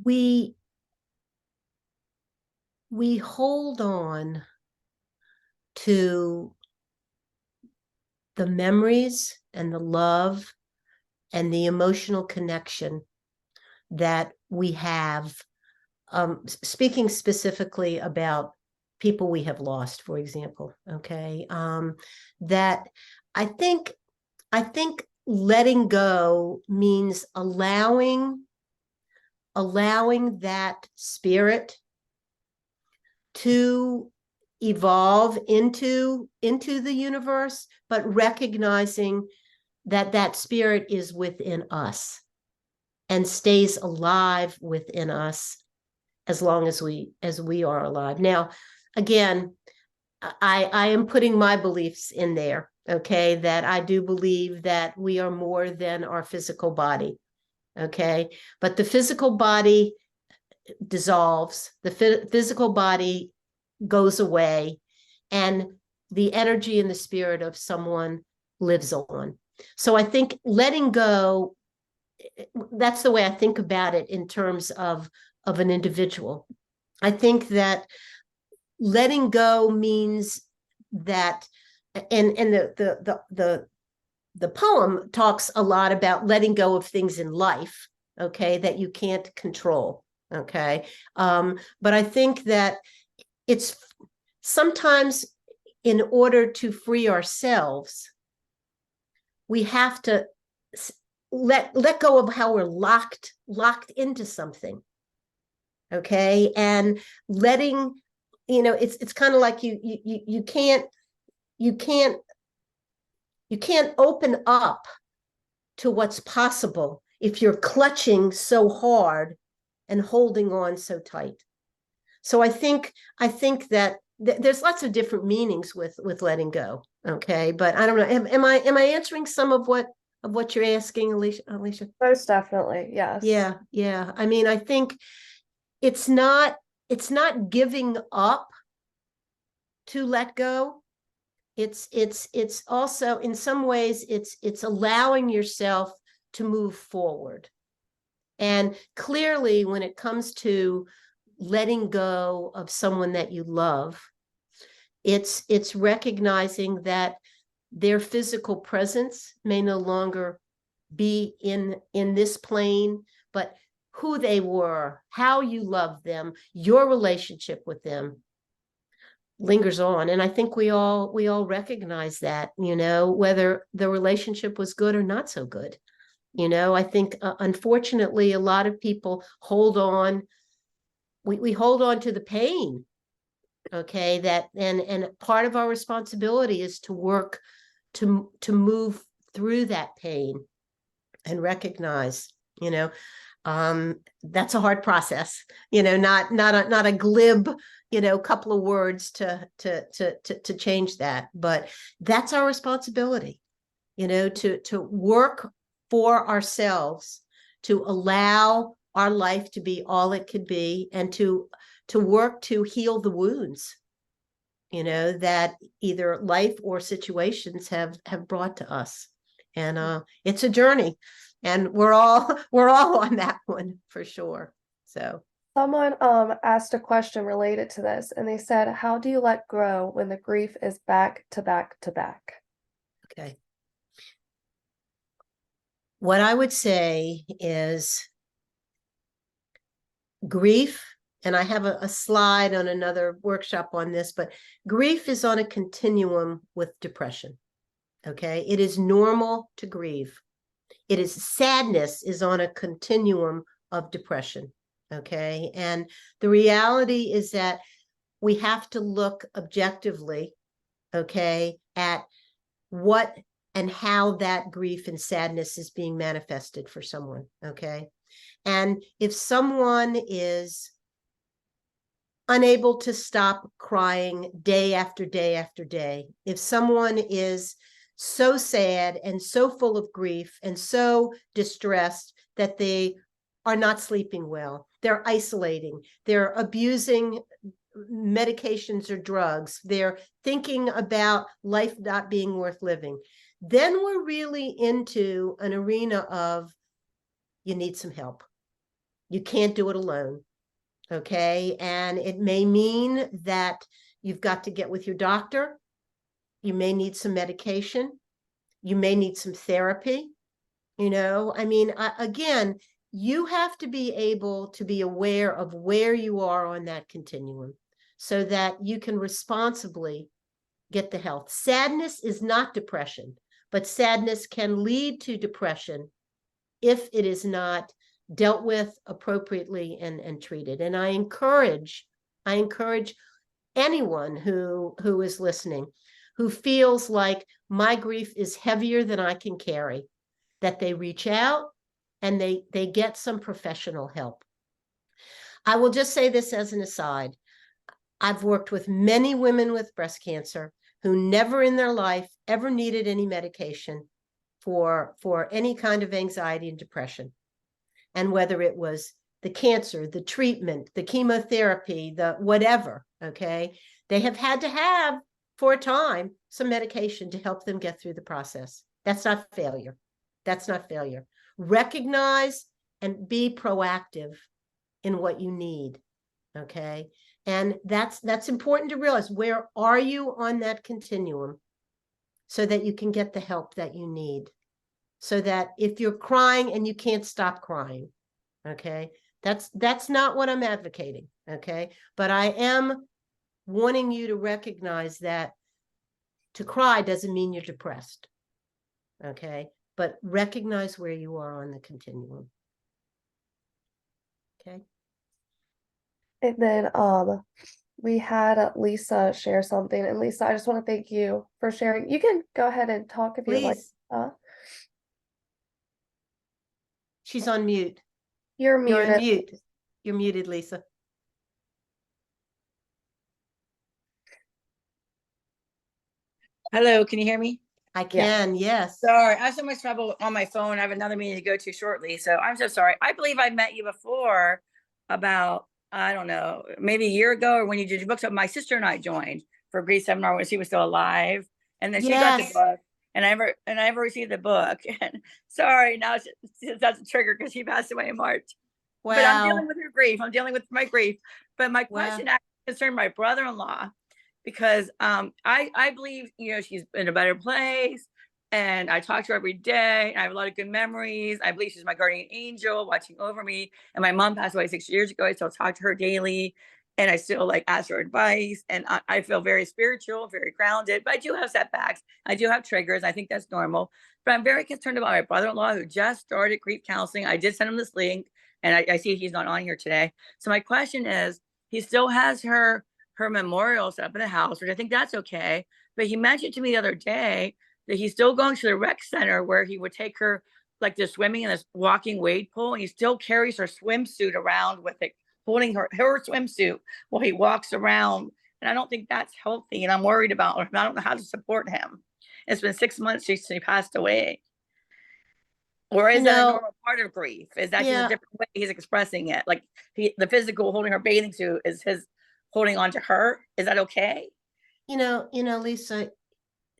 we hold on to the memories and the love and the emotional connection that we have, speaking specifically about people we have lost, for example. Okay. That I think letting go means allowing that spirit to evolve into the universe, but recognizing that that spirit is within us and stays alive within us as long as we are alive. Now, again, I am putting my beliefs in there, okay, that I do believe that we are more than our physical body, okay? But the physical body dissolves, the physical body goes away, and the energy and the spirit of someone lives on. So I think letting go, that's the way I think about it in terms of an individual. I think that letting go means that, and the poem talks a lot about letting go of things in life, okay, that you can't control. Okay. But I think that it's sometimes, in order to free ourselves, we have to let go of how we're locked into something. Okay. And letting, it's kind of like you can't open up to what's possible if you're clutching so hard and holding on so tight. So I think that there's lots of different meanings with letting go. Okay. But I don't know. Am I answering some of what you're asking, Alicia? Most definitely, yes. Yeah. I mean, I think it's not giving up to let go. It's also, in some ways, it's allowing yourself to move forward. And clearly, when it comes to letting go of someone that you love, it's recognizing that their physical presence may no longer be in this plane, but who they were, how you loved them, your relationship with them lingers on. And I think we all recognize that, whether the relationship was good or not so good. I think unfortunately a lot of people hold on. We hold on to the pain. Okay, that and part of our responsibility is to work to move through that pain and recognize, that's a hard process, not a glib, couple of words to change that, but that's our responsibility, to work for ourselves, to allow our life to be all it could be, and to work to heal the wounds, that either life or situations have brought to us. And it's a journey, and we're all on that one for sure. So Someone asked a question related to this, and they said, how do you let go when the grief is back to back to back? okay, what I would say is grief, and I have a slide on another workshop on this, but grief is on a continuum with depression. Okay, it is normal to grieve. Sadness is on a continuum of depression. Okay, and the reality is that we have to look objectively, okay, at what and how that grief and sadness is being manifested for someone. Okay, and if someone is unable to stop crying day after day after day, if someone is so sad and so full of grief and so distressed that they are not sleeping well, they're isolating, they're abusing medications or drugs, they're thinking about life not being worth living, then we're really into an arena of, you need some help. You can't do it alone. Okay, and it may mean that you've got to get with your doctor. You may need some medication. You may need some therapy. I mean, again, you have to be able to be aware of where you are on that continuum so that you can responsibly get the help. Sadness is not depression, but sadness can lead to depression if it is not dealt with appropriately and treated. And I encourage anyone who is listening, who feels like my grief is heavier than I can carry, that they reach out and they get some professional help. I will just say this as an aside. I've worked with many women with breast cancer who never in their life ever needed any medication for any kind of anxiety and depression. And whether it was the cancer, the treatment, the chemotherapy, the whatever, okay, they have had to have, for a time, some medication to help them get through the process. That's not failure. That's not failure. Recognize and be proactive in what you need, okay? And that's important to realize. Where are you on that continuum so that you can get the help that you need? So that if you're crying and you can't stop crying, Okay. That's not what I'm advocating. Okay. But I am wanting you to recognize that to cry doesn't mean you're depressed. Okay. But recognize where you are on the continuum. Okay. And then we had Lisa share something. And Lisa, I just want to thank you for sharing. You can go ahead and talk if you like. Please. She's on mute. You're You're on muted. mute. You're muted, Lisa. Hello, can you hear me? I can, yes. Sorry, I have so much trouble on my phone. I have another meeting to go to shortly, so I'm so sorry. I believe I met you before about, I don't know, maybe a year ago, or when you did your book. So my sister and I joined for Grieve seminar when she was still alive, and then she got the Yes. book, and I never received the book. And sorry, now that's a trigger because she passed away in March. But I'm dealing Wow. with her grief. I'm dealing with my grief. But my Wow. question actually concerned my brother-in-law, because I believe, she's in a better place, and I talk to her every day, and I have a lot of good memories. I believe she's my guardian angel watching over me. And my mom passed away 6 years ago. I still talk to her daily, and I still like ask her advice, and I feel very spiritual, very grounded. But I do have setbacks. I do have triggers. I think that's normal. But I'm very concerned about my brother-in-law who just started grief counseling. I did send him this link, and I see he's not on here today. So my question is, he still has her memorial set up in the house, which I think that's okay. But he mentioned to me the other day that he's still going to the rec center where he would take her like to swimming in this walking wade pool, and he still carries her swimsuit around with it, holding her swimsuit while he walks around. And I don't think that's healthy. And I'm worried about him. I don't know how to support him. It's been 6 months since he passed away. Or is that a normal part of grief? Is that just a different way he's expressing it? Like the physical holding her bathing suit is his holding on to her. Is that okay? Lisa,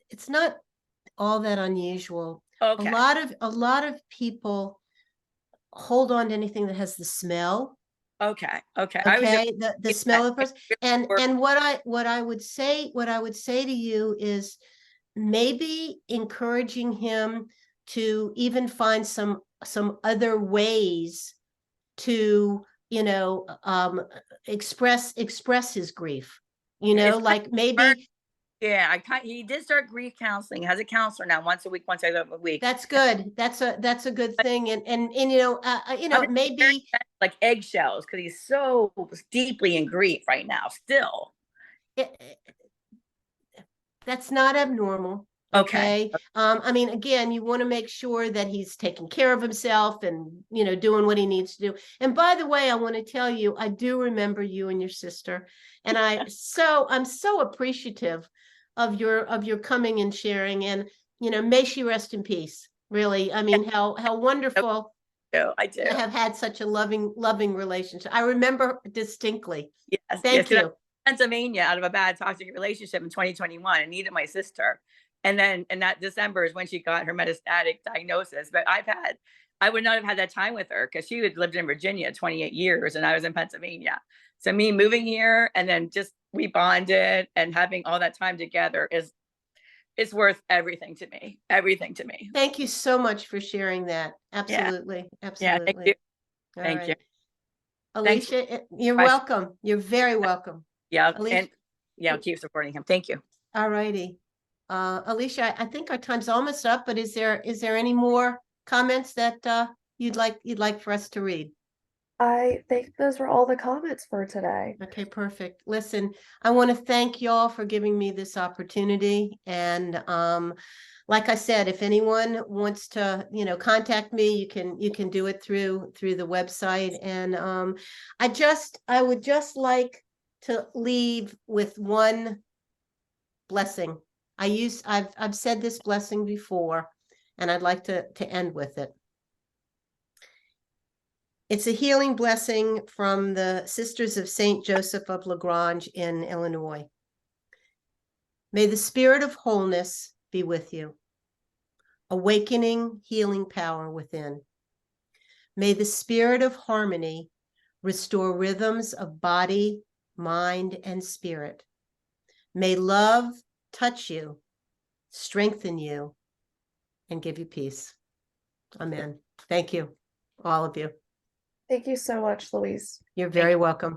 it's not all that unusual. Okay. A lot of people hold on to anything that has the smell. Okay. Okay. The smell of the person. And what I would say to you is maybe encouraging him to even find some other ways to express his grief, like maybe. Yeah, he did start grief counseling. He has a counselor now once a week. That's good. That's a good thing. And maybe like eggshells, because he's so deeply in grief right now still. That's not abnormal. Okay. I mean, again, you want to make sure that he's taking care of himself and, doing what he needs to do. And by the way, I want to tell you, I do remember you and your sister. And I'm so appreciative of your coming and sharing. And, may she rest in peace. Really. I mean, how wonderful. I do. To have had such a loving relationship. I remember distinctly. Yes. Thank you. Pennsylvania out of a bad toxic relationship in 2021 and needed my sister. And then in that December is when she got her metastatic diagnosis. But I would not have had that time with her because she had lived in Virginia 28 years and I was in Pennsylvania. So me moving here and then just we bonded and having all that time together it's worth everything to me. Everything to me. Thank you so much for sharing that. Absolutely. Yeah. Absolutely. Yeah, thank you. Thank you. Alicia, Thanks. You're welcome. You're very welcome. Yeah. Alicia, and yeah, keep supporting him. Thank you. All righty. Alicia, I think our time's almost up, but is there any more comments that you'd like for us to read? I think those were all the comments for today. Okay, perfect. Listen, I want to thank y'all for giving me this opportunity. And like I said, if anyone wants to, contact me, you can do it through the website. And I would just like to leave with one blessing. I've said this blessing before, and I'd like to end with it. It's a healing blessing from the Sisters of St. Joseph of Lagrange in Illinois. May the spirit of wholeness be with you, awakening healing power within. May the spirit of harmony restore rhythms of body, mind, and spirit. May love touch you, strengthen you, and give you peace. Amen. Thank you, all of you. Thank you so much, Louise. You're very welcome.